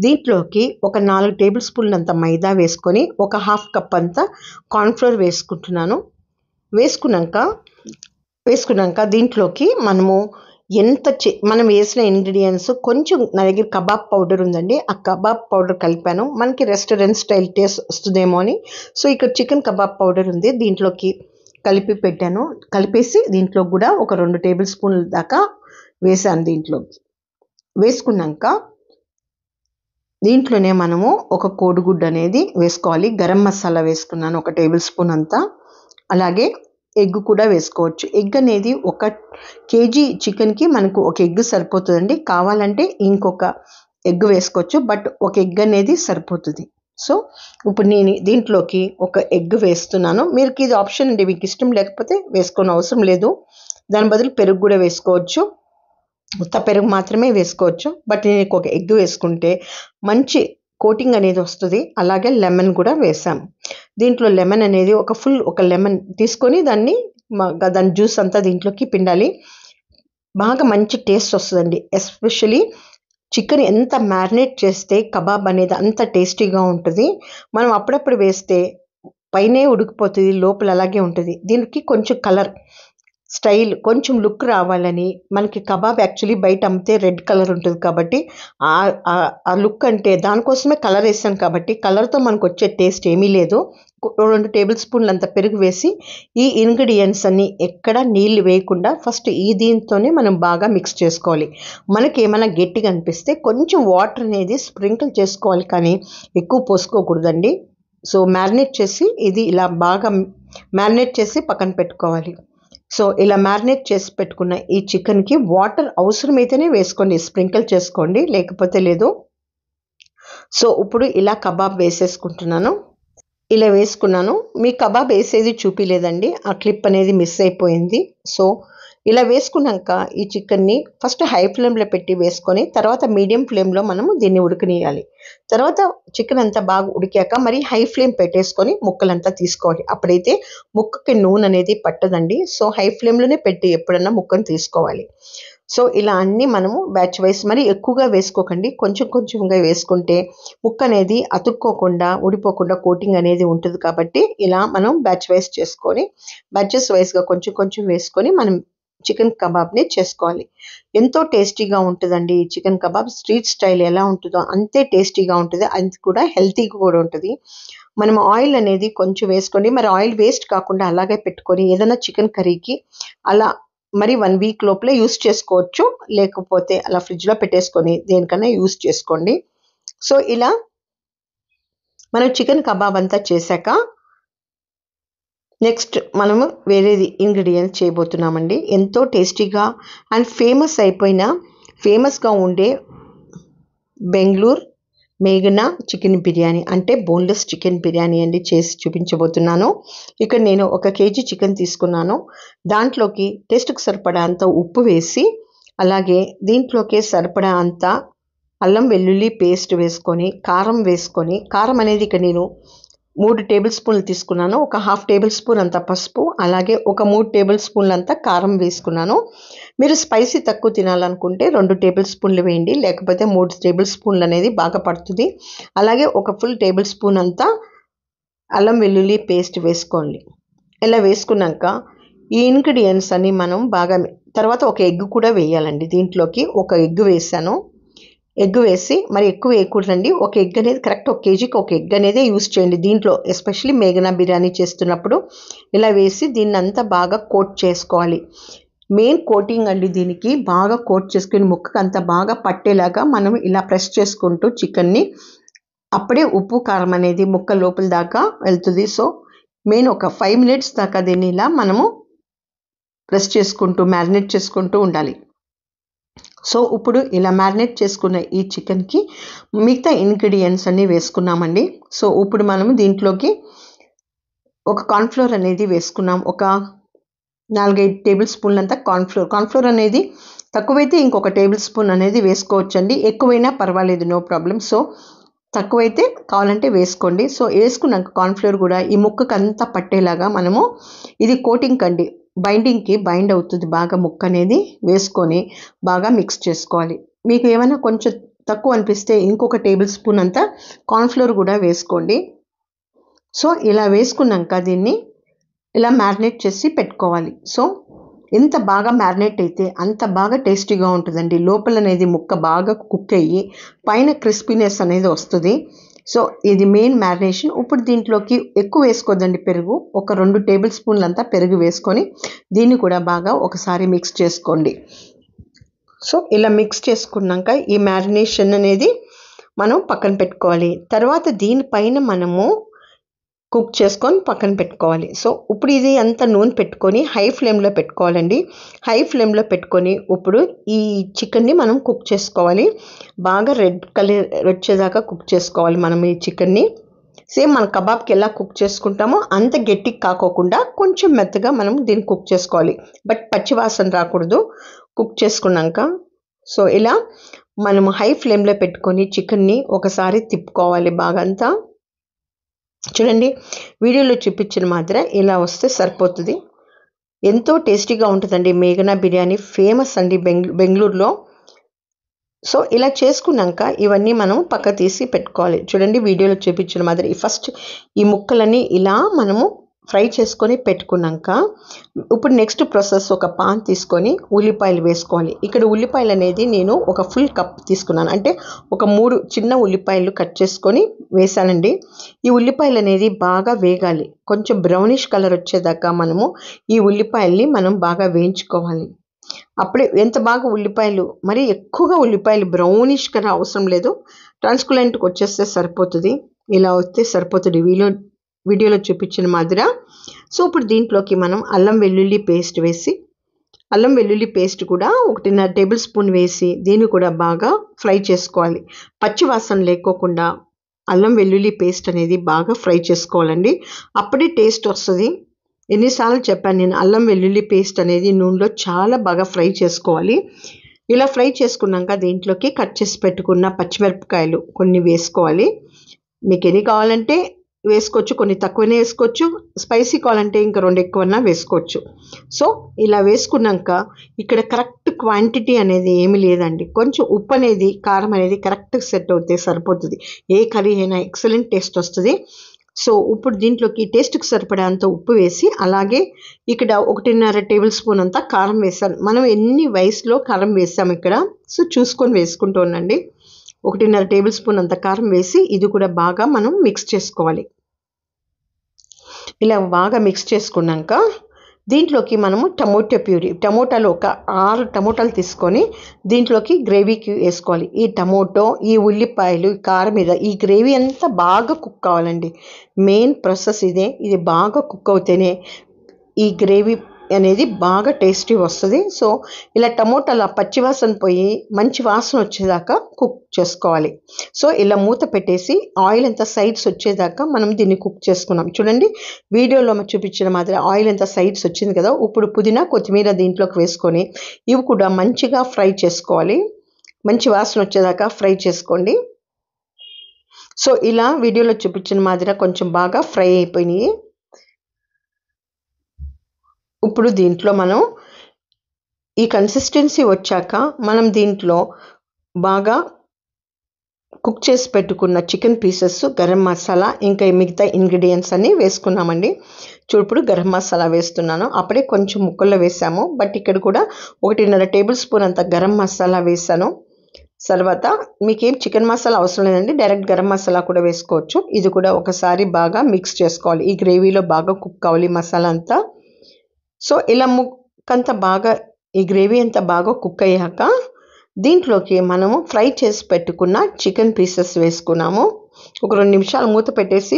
[SPEAKER 1] దీంట్లోకి ఒక 4 టేబుల్ స్పూన్లు అంత మైదా వేసుకొని ఒక 1/2 కప్ అంతా కార్న్ఫ్లోర్ వేసుకుంటున్నాను. వేసుకున్నాక దీంట్లోకి మనం వేసిన ఇంగ్రీడియంట్స్ కొంచెం, నా దగ్గర కబాబ్ పౌడర్ ఉందండి, ఆ కబాబ్ పౌడర్ కలిపాను. మనకి రెస్టారెంట్ స్టైల్ టేస్ట్ వస్తుందేమో అని. సో ఇక్కడ చికెన్ కబాబ్ పౌడర్ ఉంది, దీంట్లోకి కలిపేసి దీంట్లో కూడా ఒక 2 టేబుల్ స్పూన్ల దాకా వేసాను. వేసుకున్నాక దీంట్లోనే మనము ఒక కోడిగుడ్డు అనేది వేసుకోవాలి. గరం మసాలా వేసుకున్నాను 1 టేబుల్ స్పూన్ అంతా. అలాగే ఎగ్ కూడా వేసుకోవచ్చు. ఎగ్ అనేది 1 కేజీ చికెన్కి మనకు 1 ఎగ్ సరిపోతుందండి. కావాలంటే ఇంకొక ఎగ్ వేసుకోవచ్చు, బట్ 1 ఎగ్ అనేది సరిపోతుంది. సో ఇప్పుడు నేను దీంట్లోకి 1 ఎగ్ వేస్తున్నాను. మీరు ఇది ఆప్షన్ అండి, మీకు ఇష్టం లేకపోతే వేసుకోని అవసరం లేదు. దాని బదులు పెరుగు కూడా వేసుకోవచ్చు, ఉత్త పెరుగు మాత్రమే వేసుకోవచ్చు. బట్ నేను 1 ఎగ్ వేసుకుంటే మంచి కోటింగ్ అనేది వస్తుంది. అలాగే లెమన్ కూడా వేసాం. దీంట్లో లెమన్ అనేది ఒక లెమన్ తీసుకొని దాని జ్యూస్ అంతా దీంట్లోకి పిండాలి. బాగా మంచి టేస్ట్ వస్తుందండి. ఎస్పెషలీ చికెన్ ఎంత మ్యారినేట్ చేస్తే కబాబ్ అనేది అంత టేస్టీగా ఉంటుంది. మనం అప్పుడప్పుడు వేస్తే పైనే ఉడికిపోతుంది, లోపల అలాగే ఉంటుంది. దీనికి కొంచెం కలర్ స్టైల్, కొంచెం లుక్ రావాలని మనకి కబాబ్ యాక్చువల్లీ బయట అమ్మితే రెడ్ కలర్ ఉంటుంది కాబట్టి ఆ లుక్ అంటే దానికోసమే కలర్ వేసాను కాబట్టి కలర్తో మనకు వచ్చే టేస్ట్ ఏమీ లేదు. 2 టేబుల్ స్పూన్లు అంత పెరుగు వేసి ఈ ఇంగ్రీడియంట్స్ అన్ని ఎక్కడ నీళ్ళు వేయకుండా ఫస్ట్ దీంతోనే మనం బాగా మిక్స్ చేసుకోవాలి. మనకి ఏమైనా గట్టిగా అనిపిస్తే కొంచెం వాటర్ అనేది స్ప్రింకిల్ చేసుకోవాలి, కానీ ఎక్కువ పోసుకోకూడదండి. సో ఇలా బాగా మ్యారినేట్ చేసి పక్కన పెట్టుకోవాలి. సో ఇలా మ్యారినేట్ చేసి పెట్టుకున్న ఈ చికెన్కి వాటర్ అవసరమైతేనే వేసుకోండి, స్ప్రింకిల్ చేసుకోండి, లేకపోతే లేదు. సో ఇప్పుడు ఇలా కబాబ్ వేసేసుకుంటున్నాను. ఇలా వేసుకున్నాను. మీ కబాబ్ వేసేది చూపిలేదండి, ఆ క్లిప్ అనేది మిస్ అయిపోయింది. సో ఇలా వేసుకున్నాక ఈ చికెన్ని ఫస్ట్ హై ఫ్లేమ్లో పెట్టి వేసుకొని తర్వాత మీడియం ఫ్లేమ్లో మనము దీన్ని ఉడకనియాలి. తర్వాత చికెన్ అంతా బాగా ఉడికాక మరి హై ఫ్లేమ్ పెట్టేసుకొని ముక్కలంతా తీసుకోవాలి. అప్పుడైతే ముక్కకి నూనె అనేది పట్టదండి. సో హై ఫ్లేమ్లోనే పెట్టి ఎప్పుడన్నా ముక్కను తీసుకోవాలి. సో ఇలా అన్నీ మనము బ్యాచ్ వైస్, మరి ఎక్కువగా వేసుకోకండి, కొంచెంగా వేసుకుంటే ముక్క అనేది అతుక్కోకుండా ఊడిపోకుండా కోటింగ్ అనేది ఉంటుంది. కాబట్టి ఇలా మనం బ్యాచెస్ వైస్గా కొంచెం వేసుకొని మనం చికెన్ కబాబ్ని చేసుకోవాలి. ఎంతో టేస్టీగా ఉంటుందండి ఈ చికెన్ కబాబ్. స్ట్రీట్ స్టైల్ ఎలా ఉంటుందో అంతే టేస్టీగా ఉంటుంది, అది కూడా హెల్తీగా కూడా ఉంటుంది. మనం ఆయిల్ అనేది కొంచెం వేసుకోండి, మరి ఆయిల్ వేస్ట్ కాకుండా అలాగే పెట్టుకొని ఏదైనా చికెన్ కర్రీకి అలా మరి 1 వీక్ లోపలే యూస్ చేసుకోవచ్చు, లేకపోతే అలా ఫ్రిడ్జ్లో పెట్టేసుకొని దేనికన్నా యూస్ చేసుకోండి. సో ఇలా మనం చికెన్ కబాబ్ అంతా చేశాక నెక్స్ట్ మనము వేరేది ఇంగ్రీడియంట్స్ చేయబోతున్నామండి. ఎంతో టేస్టీగా అండ్ ఫేమస్గా ఉండే బెంగళూరు మేఘనా చికెన్ బిర్యానీ, అంటే బోన్లెస్ చికెన్ బిర్యానీ అండి చేసి చూపించబోతున్నాను. ఇక్కడ నేను 1 కేజీ చికెన్ తీసుకున్నాను. దాంట్లోకి టేస్ట్కి సరిపడా అంత ఉప్పు వేసి, అలాగే దీంట్లోకి సరిపడా అంత అల్లం వెల్లుల్లి పేస్ట్ వేసుకొని, కారం అనేది ఇక్కడ నేను 3 టేబుల్ స్పూన్లు తీసుకున్నాను. ఒక హాఫ్ టేబుల్ స్పూన్ అంత పసుపు, అలాగే ఒక 3 టేబుల్ స్పూన్లు అంత కారం వేసుకున్నాను. మీరు స్పైసీ తక్కువ తినాలనుకుంటే 2 టేబుల్ స్పూన్లు వేయండి, లేకపోతే 3 టేబుల్ స్పూన్లు అనేది బాగా పడుతుంది. అలాగే ఒక ఫుల్ టేబుల్ స్పూన్ అంతా అల్లం వెల్లుల్లి పేస్ట్ వేసుకోండి. ఇలా వేసుకున్నాక ఈ ఇంగ్రీడియంట్స్ అన్ని మనం బాగా తర్వాత ఒక ఎగ్ కూడా వేయాలండి. దీంట్లోకి ఒక ఎగ్ వేసాను. ఎగ్ వేసి మరి ఎక్కువ వేయకూడదండి. ఒక ఎగ్ అనేది కరెక్ట్ 1 కేజీకి ఒక ఎగ్ అనేది యూస్ చేయండి దీంట్లో. ఎస్పెషల్లీ మేఘనా బిర్యానీ చేస్తున్నప్పుడు ఇలా వేసి దీన్ని అంతా బాగా కోట్ చేసుకోవాలి. మెయిన్ కోటింగ్ అండి. దీనికి బాగా కోట్ చేసుకుని ముక్కకు అంతా బాగా పట్టేలాగా మనం ఇలా ప్రెస్ చేసుకుంటూ చికెన్ని, అప్పుడే ఉప్పు కారం అనేది ముక్క లోపల దాకా వెళ్తుంది. సో మెయిన్ ఒక 5 మినిట్స్ దాకా దీన్ని ఇలా మనము ప్రెస్ చేసుకుంటూ మ్యారినేట్ చేసుకుంటూ ఉండాలి. సో ఇప్పుడు ఇలా మ్యారినేట్ చేసుకున్న ఈ చికెన్కి మిగతా ఇంగ్రీడియంట్స్ అన్నీ వేసుకున్నామండి. సో ఇప్పుడు మనము దీంట్లోకి ఒక కార్న్ఫ్లోర్ అనేది వేసుకున్నాం. ఒక 4-5 టేబుల్ స్పూన్లంతా కార్న్ఫ్లోర్ అనేది తక్కువైతే ఇంకొక టేబుల్ స్పూన్ అనేది వేసుకోవచ్చండి. ఎక్కువైనా పర్వాలేదు, నో ప్రాబ్లం. సో తక్కువైతే కావాలంటే వేసుకోండి. సో వేసుకున్నాక కార్న్ఫ్లోర్ కూడా ఈ ముక్కకు అంతా పట్టేలాగా మనము ఇది కోటింగ్ కండి, బైండింగ్కి బైండ్ అవుతుంది బాగా ముక్క అనేది వేసుకొని బాగా మిక్స్ చేసుకోవాలి. మీకు ఏమైనా కొంచెం తక్కువ అనిపిస్తే ఇంకొక టేబుల్ స్పూన్ అంతా కార్న్ఫ్లోర్ కూడా వేసుకోండి. సో ఇలా వేసుకున్నాక దీన్ని ఇలా మ్యారినేట్ చేసి పెట్టుకోవాలి. సో ఎంత బాగా మ్యారినేట్ అయితే అంత బాగా టేస్టీగా ఉంటుందండి. లోపల అనేది ముక్క బాగా కుక్ అయ్యి పైన క్రిస్పీనెస్ అనేది వస్తుంది. సో ఇది మెయిన్ మ్యారినేషన్. ఇప్పుడు దీంట్లోకి ఎక్కువ వేసుకోవద్దండి పెరుగు. ఒక 2 టేబుల్ స్పూన్లంతా పెరుగు వేసుకొని దీన్ని కూడా బాగా ఒకసారి మిక్స్ చేసుకోండి. సో ఇలా మిక్స్ చేసుకున్నాక ఈ మ్యారినేషన్ అనేది మనం పక్కన పెట్టుకోవాలి. తర్వాత దీనిపైన మనము కుక్ చేసుకొని పక్కన పెట్టుకోవాలి. సో ఇప్పుడు ఇది అంతా నూనె పెట్టుకొని హై ఫ్లేమ్లో పెట్టుకోవాలండి. హై ఫ్లేమ్లో పెట్టుకొని ఇప్పుడు ఈ చికెన్ని మనం కుక్ చేసుకోవాలి. బాగా రెడ్ కలర్ వచ్చేదాకా కుక్ చేసుకోవాలి మనం ఈ చికెన్ని. సేమ్ మన కబాబ్కి ఎలా కుక్ చేసుకుంటామో అంత గట్టిగా కాకోకుండా కొంచెం మెత్తగా మనం దీన్ని కుక్ చేసుకోవాలి. బట్ పచ్చివాసన రాకూడదు కుక్ చేసుకున్నాక. సో ఇలా మనము హై ఫ్లేమ్లో పెట్టుకొని చికెన్ని ఒకసారి తిప్పుకోవాలి బాగా అంతా. చూడండి, వీడియోలో చూపించిన మాదిరి ఇలా వస్తే సరిపోతుంది. ఎంతో టేస్టీగా ఉంటుందండి మేఘనా బిర్యానీ. ఫేమస్ అండి బెంగళూరులో. సో ఇలా చేసుకున్నాక ఇవన్నీ మనం పక్క తీసి పెట్టుకోవాలి. చూడండి, వీడియోలో చూపించిన మాదిరి ఫస్ట్ ఈ ముక్కలన్నీ ఇలా మనము ఫ్రై చేసుకొని పెట్టుకున్నాక ఇప్పుడు నెక్స్ట్ ప్రాసెస్ ఒక పాన్ తీసుకొని ఉల్లిపాయలు వేసుకోవాలి. ఇక్కడ ఉల్లిపాయలు అనేది నేను ఒక ఫుల్ కప్ తీసుకున్నాను. అంటే ఒక 3 చిన్న ఉల్లిపాయలు కట్ చేసుకొని వేసానండి. ఈ ఉల్లిపాయలు అనేది బాగా వేగాలి. కొంచెం బ్రౌనిష్ కలర్ వచ్చేదాకా మనము ఈ ఉల్లిపాయల్ని మనం బాగా వేయించుకోవాలి. అప్పుడే ఎంత బాగా ఉల్లిపాయలు, మరి ఎక్కువగా ఉల్లిపాయలు బ్రౌనిష్ కలర్ అవసరం లేదు, ట్రాన్స్పరెంట్గా వచ్చేస్తే సరిపోతుంది. ఇలా వస్తే సరిపోతుంది వీడియోలో చూపించిన మాదిర. సో ఇప్పుడు దీంట్లోకి మనం అల్లం వెల్లుల్లి పేస్ట్ వేసి, అల్లం వెల్లుల్లి పేస్ట్ కూడా 1.5 టేబుల్ స్పూన్ వేసి దీన్ని కూడా బాగా ఫ్రై చేసుకోవాలి. పచ్చివాసన లేకోకుండా అల్లం వెల్లుల్లి పేస్ట్ అనేది బాగా ఫ్రై చేసుకోవాలండి. అప్పుడే టేస్ట్ వస్తుంది. ఎన్నిసార్లు చెప్పాను నేను, అల్లం వెల్లుల్లి పేస్ట్ అనేది నూనెలో చాలా బాగా ఫ్రై చేసుకోవాలి. ఇలా ఫ్రై చేసుకున్నాక దీంట్లోకి కట్ చేసి పెట్టుకున్న పచ్చిమిరపకాయలు కొన్ని వేసుకోవాలి. మీకు ఎన్ని కావాలంటే వేసుకోవచ్చు, కొన్ని తక్కువనే వేసుకోవచ్చు. స్పైసీ కావాలంటే ఇంకా 2 ఎక్కువన్నా వేసుకోవచ్చు. సో ఇలా వేసుకున్నాక ఇక్కడ కరెక్ట్ క్వాంటిటీ అనేది ఏమీ లేదండి. కొంచెం ఉప్పు అనేది, కారం అనేది కరెక్ట్గా సెట్ అవుతే సరిపోతుంది. ఏ కర్రీ అయినా ఎక్సలెంట్ టేస్ట్ వస్తుంది. సో ఇప్పుడు దీంట్లోకి టేస్ట్కి సరిపడేంత ఉప్పు వేసి, అలాగే ఇక్కడ 1.5 టేబుల్ స్పూన్ అంతా కారం వేసాను. మనం ఎన్ని వయసులో కారం వేసాము ఇక్కడ, సో చూసుకొని వేసుకుంటూ ఉండండి. 1.5 టేబుల్ స్పూన్ అంత కారం వేసి ఇది కూడా బాగా మనం మిక్స్ చేసుకోవాలి. ఇలా బాగా మిక్స్ చేసుకున్నాక దీంట్లోకి మనము టమోటా ప్యూరీ, టమోటాలు ఒక 6 టమోటాలు తీసుకొని దీంట్లోకి గ్రేవీకి వేసుకోవాలి. ఈ టమోటో, ఈ ఉల్లిపాయలు, కారం మీద ఈ గ్రేవీ అంతా బాగా కుక్ కావాలండి. మెయిన్ ప్రాసెస్ ఇదే. ఇది బాగా కుక్ అవుతేనే ఈ గ్రేవీ అనేది బాగా టేస్టీ వస్తుంది. సో ఇలా టమోటాల పచ్చివాసన పోయి మంచి వాసన వచ్చేదాకా కుక్ చేసుకోవాలి. సో ఇలా మూత పెట్టేసి ఆయిల్ అంతా సైడ్స్ వచ్చేదాకా మనం దీన్ని కుక్ చేసుకున్నాం. చూడండి, వీడియోలో చూపించిన మాదిరి ఆయిల్ అంతా సైడ్స్ వచ్చింది కదా. ఇప్పుడు పుదీనా, కొత్తిమీర దీంట్లోకి వేసుకొని ఇవి కూడా మంచిగా ఫ్రై చేసుకోవాలి. మంచి వాసన వచ్చేదాకా ఫ్రై చేసుకోండి. సో ఇలా వీడియోలో చూపించిన మాదిరిగా కొంచెం బాగా ఫ్రై అయిపోయినాయి. ఇప్పుడు దీంట్లో మనం ఈ కన్సిస్టెన్సీ వచ్చాక మనం దీంట్లో బాగా కుక్ చేసి పెట్టుకున్న చికెన్ పీసెస్, గరం మసాలా, ఇంకా మిగతా ఇంగ్రీడియంట్స్ అన్నీ వేసుకున్నామండి. ఇప్పుడు గరం మసాలా వేస్తున్నాను. అప్పుడే కొంచెం ముక్కల్లో వేసాము, బట్ ఇక్కడ కూడా 1.5 టేబుల్ స్పూన్ అంత గరం మసాలా వేసాను. తర్వాత మీకేం చికెన్ మసాలా అవసరం లేదండి, డైరెక్ట్ గరం మసాలా కూడా వేసుకోవచ్చు. ఇది కూడా ఒకసారి బాగా మిక్స్ చేసుకోవాలి. ఈ గ్రేవీలో బాగా కుక్ కావాలి మసాలా అంతా. సో ఇలా ముక్కంతా బాగా ఈ గ్రేవీ అంతా బాగా కుక్ అయ్యాక దీంట్లోకి మనము ఫ్రై చేసి పెట్టుకున్న చికెన్ పీసెస్ వేసుకున్నాము. ఒక 2 నిమిషాలు మూత పెట్టేసి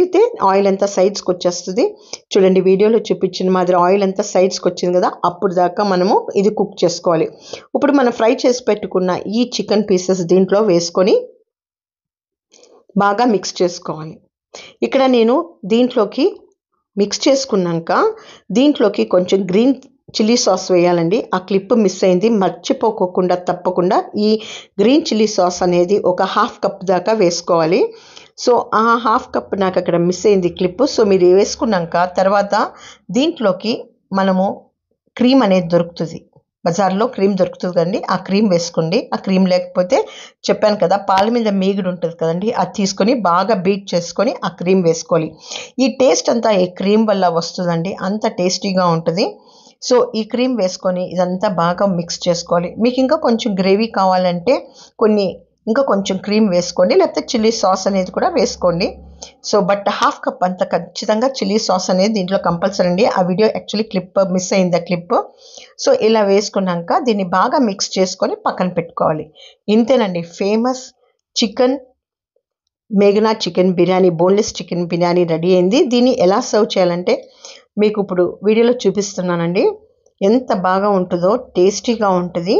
[SPEAKER 1] ఆయిల్ అంతా సైడ్స్కి వచ్చేస్తుంది. చూడండి వీడియోలో చూపించిన మాదిరి ఆయిల్ అంతా సైడ్స్కి వచ్చింది కదా, అప్పుడు దాకా మనము ఇది కుక్ చేసుకోవాలి. ఇప్పుడు మనం ఫ్రై చేసి పెట్టుకున్న ఈ చికెన్ పీసెస్ దీంట్లో వేసుకొని బాగా మిక్స్ చేసుకోవాలి. ఇక్కడ నేను దీంట్లోకి మిక్స్ చేసుకున్నాక దీంట్లోకి కొంచెం గ్రీన్ చిల్లీ సాస్ వేయాలండి. ఆ క్లిప్ మిస్ అయింది, మర్చిపోకుండా తప్పకుండా ఈ గ్రీన్ చిల్లీ సాస్ అనేది ఒక 1/2 కప్ దాకా వేసుకోవాలి. సో ఆ 1/2 కప్ నాకు అక్కడ మిస్ అయింది క్లిప్. సో మీరు వేసుకున్నాక తర్వాత దీంట్లోకి మనము క్రీమ్ అనేది దొరుకుతుంది, బజార్లో క్రీమ్ దొరుకుతుంది కదండి, ఆ క్రీమ్ వేసుకోండి. ఆ క్రీమ్ లేకపోతే చెప్పాను కదా పాల మీద మీగడ ఉంటుంది కదండి, అది తీసుకొని బాగా బీట్ చేసుకొని ఆ క్రీమ్ వేసుకోవాలి. ఈ టేస్ట్ అంతా ఈ క్రీమ్ వల్ల వస్తుందండి, అంత టేస్టీగా ఉంటుంది. సో ఈ క్రీమ్ వేసుకొని ఇదంతా బాగా మిక్స్ చేసుకోవాలి. మీకు ఇంకా కొంచెం గ్రేవీ కావాలంటే ఇంకా కొంచెం క్రీమ్ వేసుకోండి, లేకపోతే చిల్లీ సాస్ అనేది కూడా వేసుకోండి. సో బట్ 1/2 కప్ అంత ఖచ్చితంగా చిల్లీ సాస్ అనేది దీంట్లో కంపల్సరీ అండి. ఆ వీడియో యాక్చువల్లీ క్లిప్ మిస్ అయింది ఆ క్లిప్. సో ఇలా వేసుకున్నాక దీన్ని బాగా మిక్స్ చేసుకొని పక్కన పెట్టుకోవాలి. ఇంతేనండి, ఫేమస్ మేఘనా chicken biryani, boneless chicken biryani ready అయింది. దీన్ని ఎలా సర్వ్ చేయాలంటే మీకు ఇప్పుడు వీడియోలో చూపిస్తున్నానండి. ఎంత బాగా ఉంటుందో, టేస్టీగా ఉంటుంది.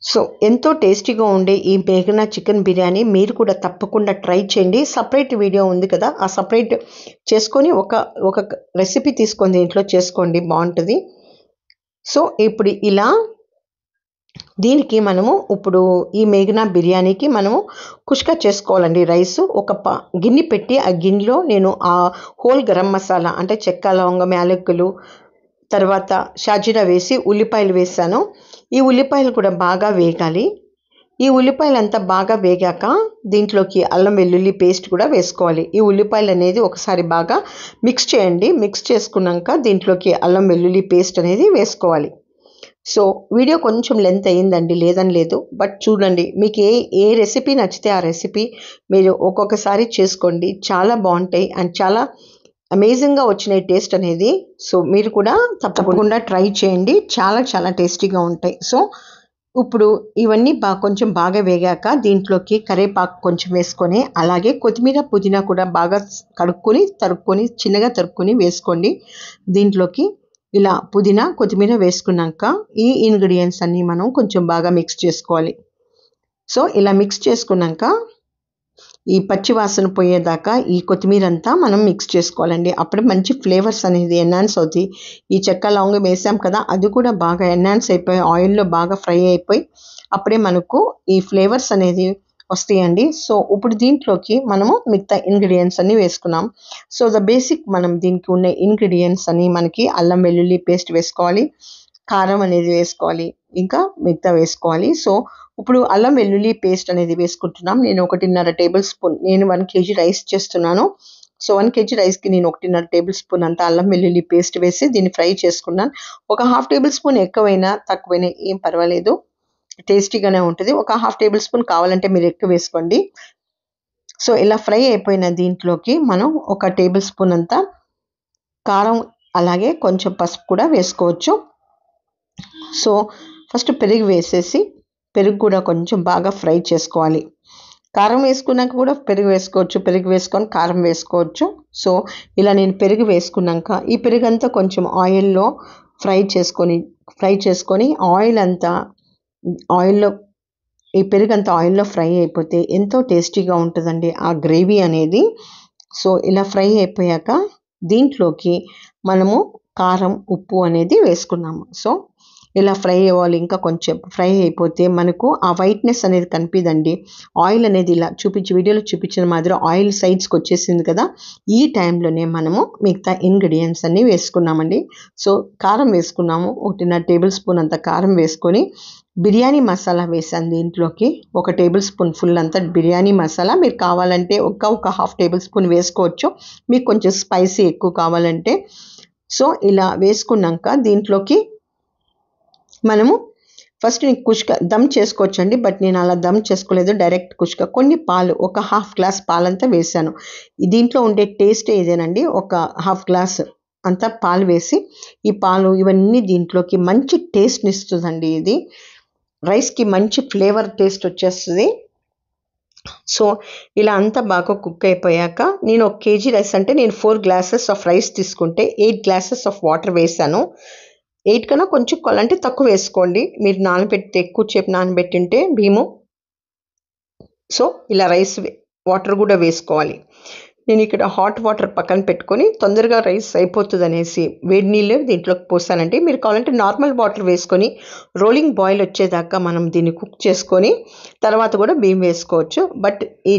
[SPEAKER 1] సో ఎంతో టేస్టీగా ఉండే ఈ మేఘనా చికెన్ బిర్యానీ మీరు కూడా తప్పకుండా ట్రై చేయండి. సపరేట్ వీడియో ఉంది కదా, ఆ సపరేట్ చేసుకొని ఒక రెసిపీ తీసుకొని దీంట్లో చేసుకోండి, బాగుంటుంది. సో ఇప్పుడు ఇలా దీనికి మనము ఇప్పుడు ఈ మేఘనా బిర్యానీకి మనము కుష్కా చేసుకోవాలండి. రైస్ ఒక గిన్నె పెట్టి ఆ గిన్నెలో నేను ఆ హోల్ గరం మసాలా అంటే చెక్క, లవంగం, యాలకులు, తర్వాత షాజీరా వేసి ఉల్లిపాయలు వేసాను. ఈ ఉల్లిపాయలు కూడా బాగా వేగాలి. ఈ ఉల్లిపాయలు అంతా బాగా వేగాక దీంట్లోకి అల్లం వెల్లుల్లి పేస్ట్ కూడా వేసుకోవాలి. ఈ ఉల్లిపాయలు అనేది ఒకసారి బాగా మిక్స్ చేయండి. మిక్స్ చేసుకున్నాక దీంట్లోకి అల్లం వెల్లుల్లి పేస్ట్ అనేది వేసుకోవాలి. సో వీడియో కొంచెం లెంత్ అయ్యిందండి, లేదని లేదు, బట్ చూడండి మీకు ఏ రెసిపీ నచ్చితే ఆ రెసిపీ మీరు ఒక్కొక్కసారి చేసుకోండి, చాలా బాగుంటాయి అండ్ చాలా అమేజింగ్గా వచ్చినాయి టేస్ట్ అనేది. సో మీరు కూడా తప్పకుండా ట్రై చేయండి, చాలా చాలా టేస్టీగా ఉంటాయి. సో ఇప్పుడు ఇవన్నీ కొంచెం బాగా వేగాక దీంట్లోకి కరివేపాకు కొంచెం వేసుకొని, అలాగే కొత్తిమీర, పుదీనా కూడా బాగా తరుక్కొని చిన్నగా తరుక్కొని వేసుకోండి. దీంట్లోకి ఇలా పుదీనా, కొత్తిమీర వేసుకున్నాక ఈ ఇంగ్రీడియంట్స్ అన్నీ మనం కొంచెం బాగా మిక్స్ చేసుకోవాలి. సో ఇలా మిక్స్ చేసుకున్నాక ఈ పచ్చి వాసన పోయేదాకా ఈ కొత్తిమీర అంతా మనం మిక్స్ చేసుకోవాలండి. అప్పుడు మంచి ఫ్లేవర్స్ అనేది ఎన్హాన్స్ అవుతాయి. ఈ చెక్క, లవంగం వేసాం కదా, అది కూడా బాగా ఎన్హాన్స్ అయిపోయి ఆయిల్లో బాగా ఫ్రై అయిపోయి అప్పుడే మనకు ఈ ఫ్లేవర్స్ అనేది వస్తాయండి. సో ఇప్పుడు దీంట్లోకి మనము మిగతా ఇంగ్రీడియంట్స్ అన్నీ వేసుకున్నాం. సో బేసిక్ మనం దీనికి ఉన్న ఇంగ్రీడియంట్స్ అని మనకి అల్లం వెల్లుల్లి పేస్ట్ వేసుకోవాలి, కారం అనేది వేసుకోవాలి, ఇంకా మిగతా వేసుకోవాలి. సో ఇప్పుడు అల్లం వెల్లుల్లి పేస్ట్ అనేది వేసుకుంటున్నాం. నేను 1.5 టేబుల్ స్పూన్, నేను 1 kg రైస్ చేస్తున్నాను. సో 1 kg రైస్కి నేను 1.5 టేబుల్ స్పూన్ అంత అల్లం వెల్లుల్లి పేస్ట్ వేసి దీన్ని ఫ్రై చేసుకున్నాను. ఒక 1/2 టేబుల్ స్పూన్ ఎక్కువైనా తక్కువైనా ఏం పర్వాలేదు, టేస్టీగానే ఉంటుంది. ఒక 1/2 టేబుల్ స్పూన్ కావాలంటే మీరు ఎక్కువ వేసుకోండి. సో ఇలా ఫ్రై అయిపోయిన దీంట్లోకి మనం 1 టేబుల్ స్పూన్ అంత కారం, అలాగే కొంచెం పసుపు కూడా వేసుకోవచ్చు. సో ఫస్ట్ పెరుగు వేసేసి పెరుగు కూడా కొంచెం బాగా ఫ్రై చేసుకోవాలి. కారం వేసుకున్నాక కూడా పెరుగు వేసుకోవచ్చు, పెరుగు వేసుకొని కారం వేసుకోవచ్చు. సో ఇలా నేను పెరుగు వేసుకున్నాక ఈ పెరుగు అంతా కొంచెం ఆయిల్లో ఫ్రై చేసుకొని ఈ పెరుగు అంతా ఆయిల్లో ఫ్రై అయిపోతే ఎంతో టేస్టీగా ఉంటుందండి ఆ గ్రేవీ అనేది. సో ఇలా ఫ్రై అయిపోయాక దీంట్లోకి మనము కారం, ఉప్పు అనేది వేసుకున్నాము. సో ఇలా ఫ్రై అవ్వాలి. ఇంకా కొంచెం ఫ్రై అయిపోతే మనకు ఆ వైట్నెస్ అనేది కనిపిదండి. ఆయిల్ అనేది ఇలా వీడియోలో చూపించిన మాదిరి ఆయిల్ సైడ్స్కి వచ్చేసింది కదా. ఈ టైంలోనే మనము మిగతా ఇంగ్రీడియంట్స్ అన్నీ వేసుకున్నామండి. సో కారం వేసుకున్నాము. 1.5 టేబుల్ స్పూన్ అంత కారం వేసుకొని బిర్యానీ మసాలా వేసాను దీంట్లోకి. 1 టేబుల్ స్పూన్ ఫుల్ అంతా బిర్యానీ మసాలా. మీరు కావాలంటే ఒక హాఫ్ టేబుల్ స్పూన్ వేసుకోవచ్చు, మీకు కొంచెం స్పైసీ ఎక్కువ కావాలంటే. సో ఇలా వేసుకున్నాక దీంట్లోకి మనము ఫస్ట్ కుష్క దమ్ చేసుకోవచ్చండి. బట్ నేను అలా దమ్ చేసుకోలేదు, డైరెక్ట్ కుష్క. కొన్ని పాలు, ఒక హాఫ్ గ్లాస్ పాలంతా వేసాను. దీంట్లో ఉండే టేస్ట్ ఏదేనండి. ఒక హాఫ్ గ్లాస్ అంతా పాలు వేసి, ఈ పాలు ఇవన్నీ దీంట్లోకి మంచి టేస్ట్ని ఇస్తుందండి. ఇది రైస్కి మంచి ఫ్లేవర్ టేస్ట్ వచ్చేస్తుంది. సో ఇలా అంతా బాగా కుక్ అయిపోయాక నేను 1 kg రైస్ అంటే నేను 4 గ్లాసెస్ ఆఫ్ రైస్ తీసుకుంటే 8 గ్లాసెస్ ఆఫ్ వాటర్ వేసాను. 8 కన్నా కొంచెం అంటే తక్కువ వేసుకోండి. మీరు ఎక్కువ సేపు నానబెట్టింటే బియ్యము. సో ఇలా రైస్ వాటర్ కూడా వేసుకోవాలి. నేను ఇక్కడ హాట్ వాటర్ పక్కన పెట్టుకొని తొందరగా రైస్ అయిపోతుంది అనేసి వేడి నీళ్ళు దీంట్లోకి పోసానంటే, మీరు కావాలంటే నార్మల్ వాటర్ వేసుకొని రోలింగ్ బాయిల్ వచ్చేదాకా మనం దీన్ని కుక్ చేసుకొని తర్వాత కూడా బియ్యం వేసుకోవచ్చు. బట్ ఈ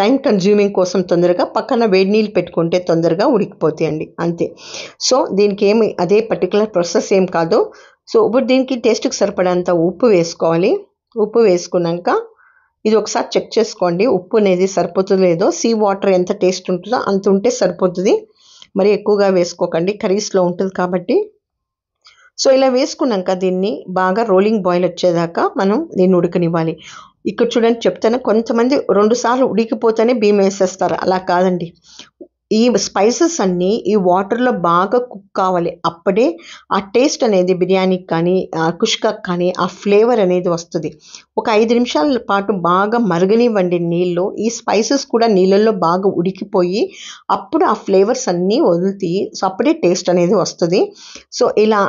[SPEAKER 1] టైం కన్జ్యూమింగ్ కోసం తొందరగా పక్కన వేడి నీళ్ళు పెట్టుకుంటే తొందరగా ఉడికిపోతాయండి, అంతే. సో దీనికి ఏమి అదే పర్టికులర్ ప్రాసెస్ ఏం కాదు. సో ఇప్పుడు దీనికి టేస్ట్కి సరిపడంత ఉప్పు వేసుకోవాలి. ఉప్పు వేసుకున్నాక ఇది ఒకసారి చెక్ చేసుకోండి, ఉప్పు అనేది సరిపోతుందో లేదో. సీ వాటర్ ఎంత టేస్ట్ ఉంటుందో అంత ఉంటే సరిపోతుంది, మరి ఎక్కువగా వేసుకోకండి, కర్రీస్లో ఉంటుంది కాబట్టి. సో ఇలా వేసుకున్నాక దీన్ని బాగా రోలింగ్ బాయిల్ వచ్చేదాకా మనం దీన్ని ఉడకనివ్వాలి. ఇక్కడ చూడండి చెప్తాను, కొంతమంది 2 సార్లు ఉడికిపోతేనే బియ్యం వేసేస్తారు. అలా కాదండి. ఈ స్పైసెస్ అన్నీ ఈ వాటర్లో బాగా కుక్ కావాలి. అప్పుడే ఆ టేస్ట్ అనేది బిర్యానీకి కానీ కుష్కాకి కానీ ఆ ఫ్లేవర్ అనేది వస్తుంది. ఒక 5 నిమిషాల పాటు బాగా మరగనివ్వండి నీళ్ళు. ఈ స్పైసెస్ కూడా నీళ్ళల్లో బాగా ఉడికిపోయి అప్పుడు ఆ ఫ్లేవర్స్ అన్నీ వదులుతాయి. సో అప్పుడే టేస్ట్ అనేది వస్తుంది. సో ఇలా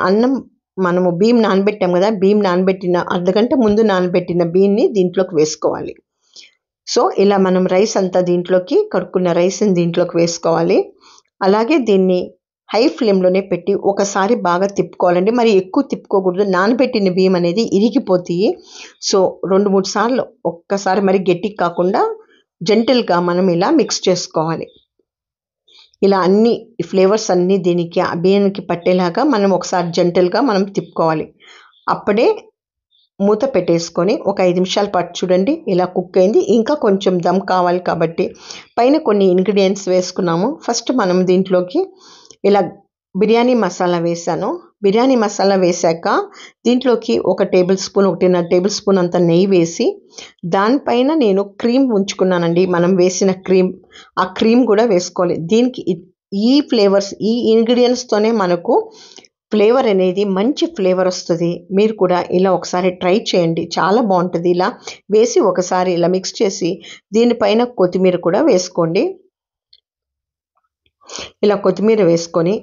[SPEAKER 1] మనము బియ్యం నానబెట్టాం కదా, బియ్యం నానబెట్టిన అర్ధగంట ముందు నానబెట్టిన బియ్యాన్ని దీంట్లోకి వేసుకోవాలి. సో ఇలా మనం రైస్ అంతా దీంట్లోకి కడుక్కున్న రైస్ని దీంట్లోకి వేసుకోవాలి. అలాగే దీన్ని హై ఫ్లేమ్లోనే పెట్టి ఒకసారి బాగా తిప్పుకోవాలండి. మరి ఎక్కువ తిప్పుకోకూడదు, నానబెట్టిన బియ్యం అనేది ఇరిగిపోతాయి. సో 2-3 సార్లు, ఒక్కసారి మరి గట్టికి కాకుండా జెంటిల్గా మనం ఇలా మిక్స్ చేసుకోవాలి. ఇలా అన్ని ఫ్లేవర్స్ అన్నీ దీనికి ఆ బియ్యానికి పట్టేలాగా మనం ఒకసారి జెంటిల్గా మనం తిప్పుకోవాలి. అప్పుడే మూత పెట్టేసుకొని ఒక 5 నిమిషాల పాటు చూడండి ఇలా కుక్ అయింది. ఇంకా కొంచెం దమ్ కావాలి కాబట్టి పైన కొన్ని ఇంగ్రీడియంట్స్ వేసుకున్నాము. ఫస్ట్ మనం దీంట్లోకి ఇలా బిర్యానీ మసాలా వేసాను. బిర్యానీ మసాలా వేసాక దీంట్లోకి 1 టేబుల్ స్పూన్ 1.5 టేబుల్ స్పూన్ అంత నెయ్యి వేసి దానిపైన నేను క్రీమ్ ఉంచుకున్నానండి. మనం వేసిన క్రీమ్, ఆ క్రీమ్ కూడా వేసుకోవాలి. దీనికి ఈ ఫ్లేవర్స్, ఈ ఇంగ్రీడియంట్స్తోనే మనకు ఫ్లేవర్ అనేది మంచి ఫ్లేవర్ వస్తుంది. మీరు కూడా ఇలా ఒకసారి ట్రై చేయండి, చాలా బాగుంటుంది. ఇలా వేసి ఒకసారి ఇలా మిక్స్ చేసి దీనిపైన కొత్తిమీర కూడా వేసుకోండి. ఇలా కొత్తిమీర వేసుకొని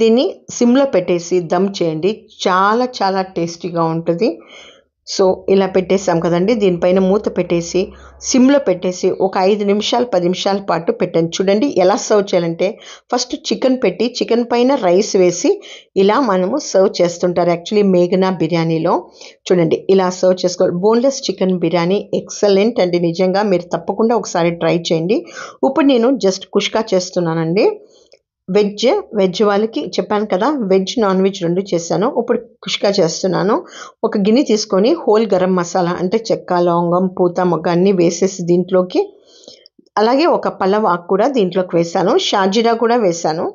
[SPEAKER 1] దీన్ని సిమ్లో పెట్టేసి దమ్ చేయండి, చాలా చాలా టేస్టీగా ఉంటుంది. సో ఇలా పెట్టేసాం కదండి, దీనిపైన మూత పెట్టేసి సిమ్లో పెట్టేసి ఒక 5 నిమిషాలు 10 నిమిషాల పాటు పెట్టండి. చూడండి ఎలా సర్వ్ చేయాలంటే, ఫస్ట్ చికెన్ పెట్టి చికెన్ పైన రైస్ వేసి ఇలా మనము సర్వ్ చేస్తుంటారు యాక్చువల్లీ మేఘనా బిర్యానీలో. చూడండి ఇలా సర్వ్ చేసుకోవాలి. బోన్లెస్ చికెన్ బిర్యానీ ఎక్సలెంట్ అండి, నిజంగా మీరు తప్పకుండా ఒకసారి ట్రై చేయండి. ఇప్పుడు నేను జస్ట్ కుష్కా చేస్తున్నానండి. వెజ్ వాళ్ళకి చెప్పాను కదా, వెజ్ నాన్ వెజ్ 2 చేశాను. ఇప్పుడు కుష్కా చేస్తున్నాను. ఒక గిన్నె తీసుకొని హోల్ గరం మసాలా అంటే చెక్క, లవంగం, పూత, మొగ్గ అన్నీ వేసేసి దీంట్లోకి, అలాగే ఒక పల్లవ ఆకు కూడా దీంట్లోకి వేసాను, షాజీరా కూడా వేసాను.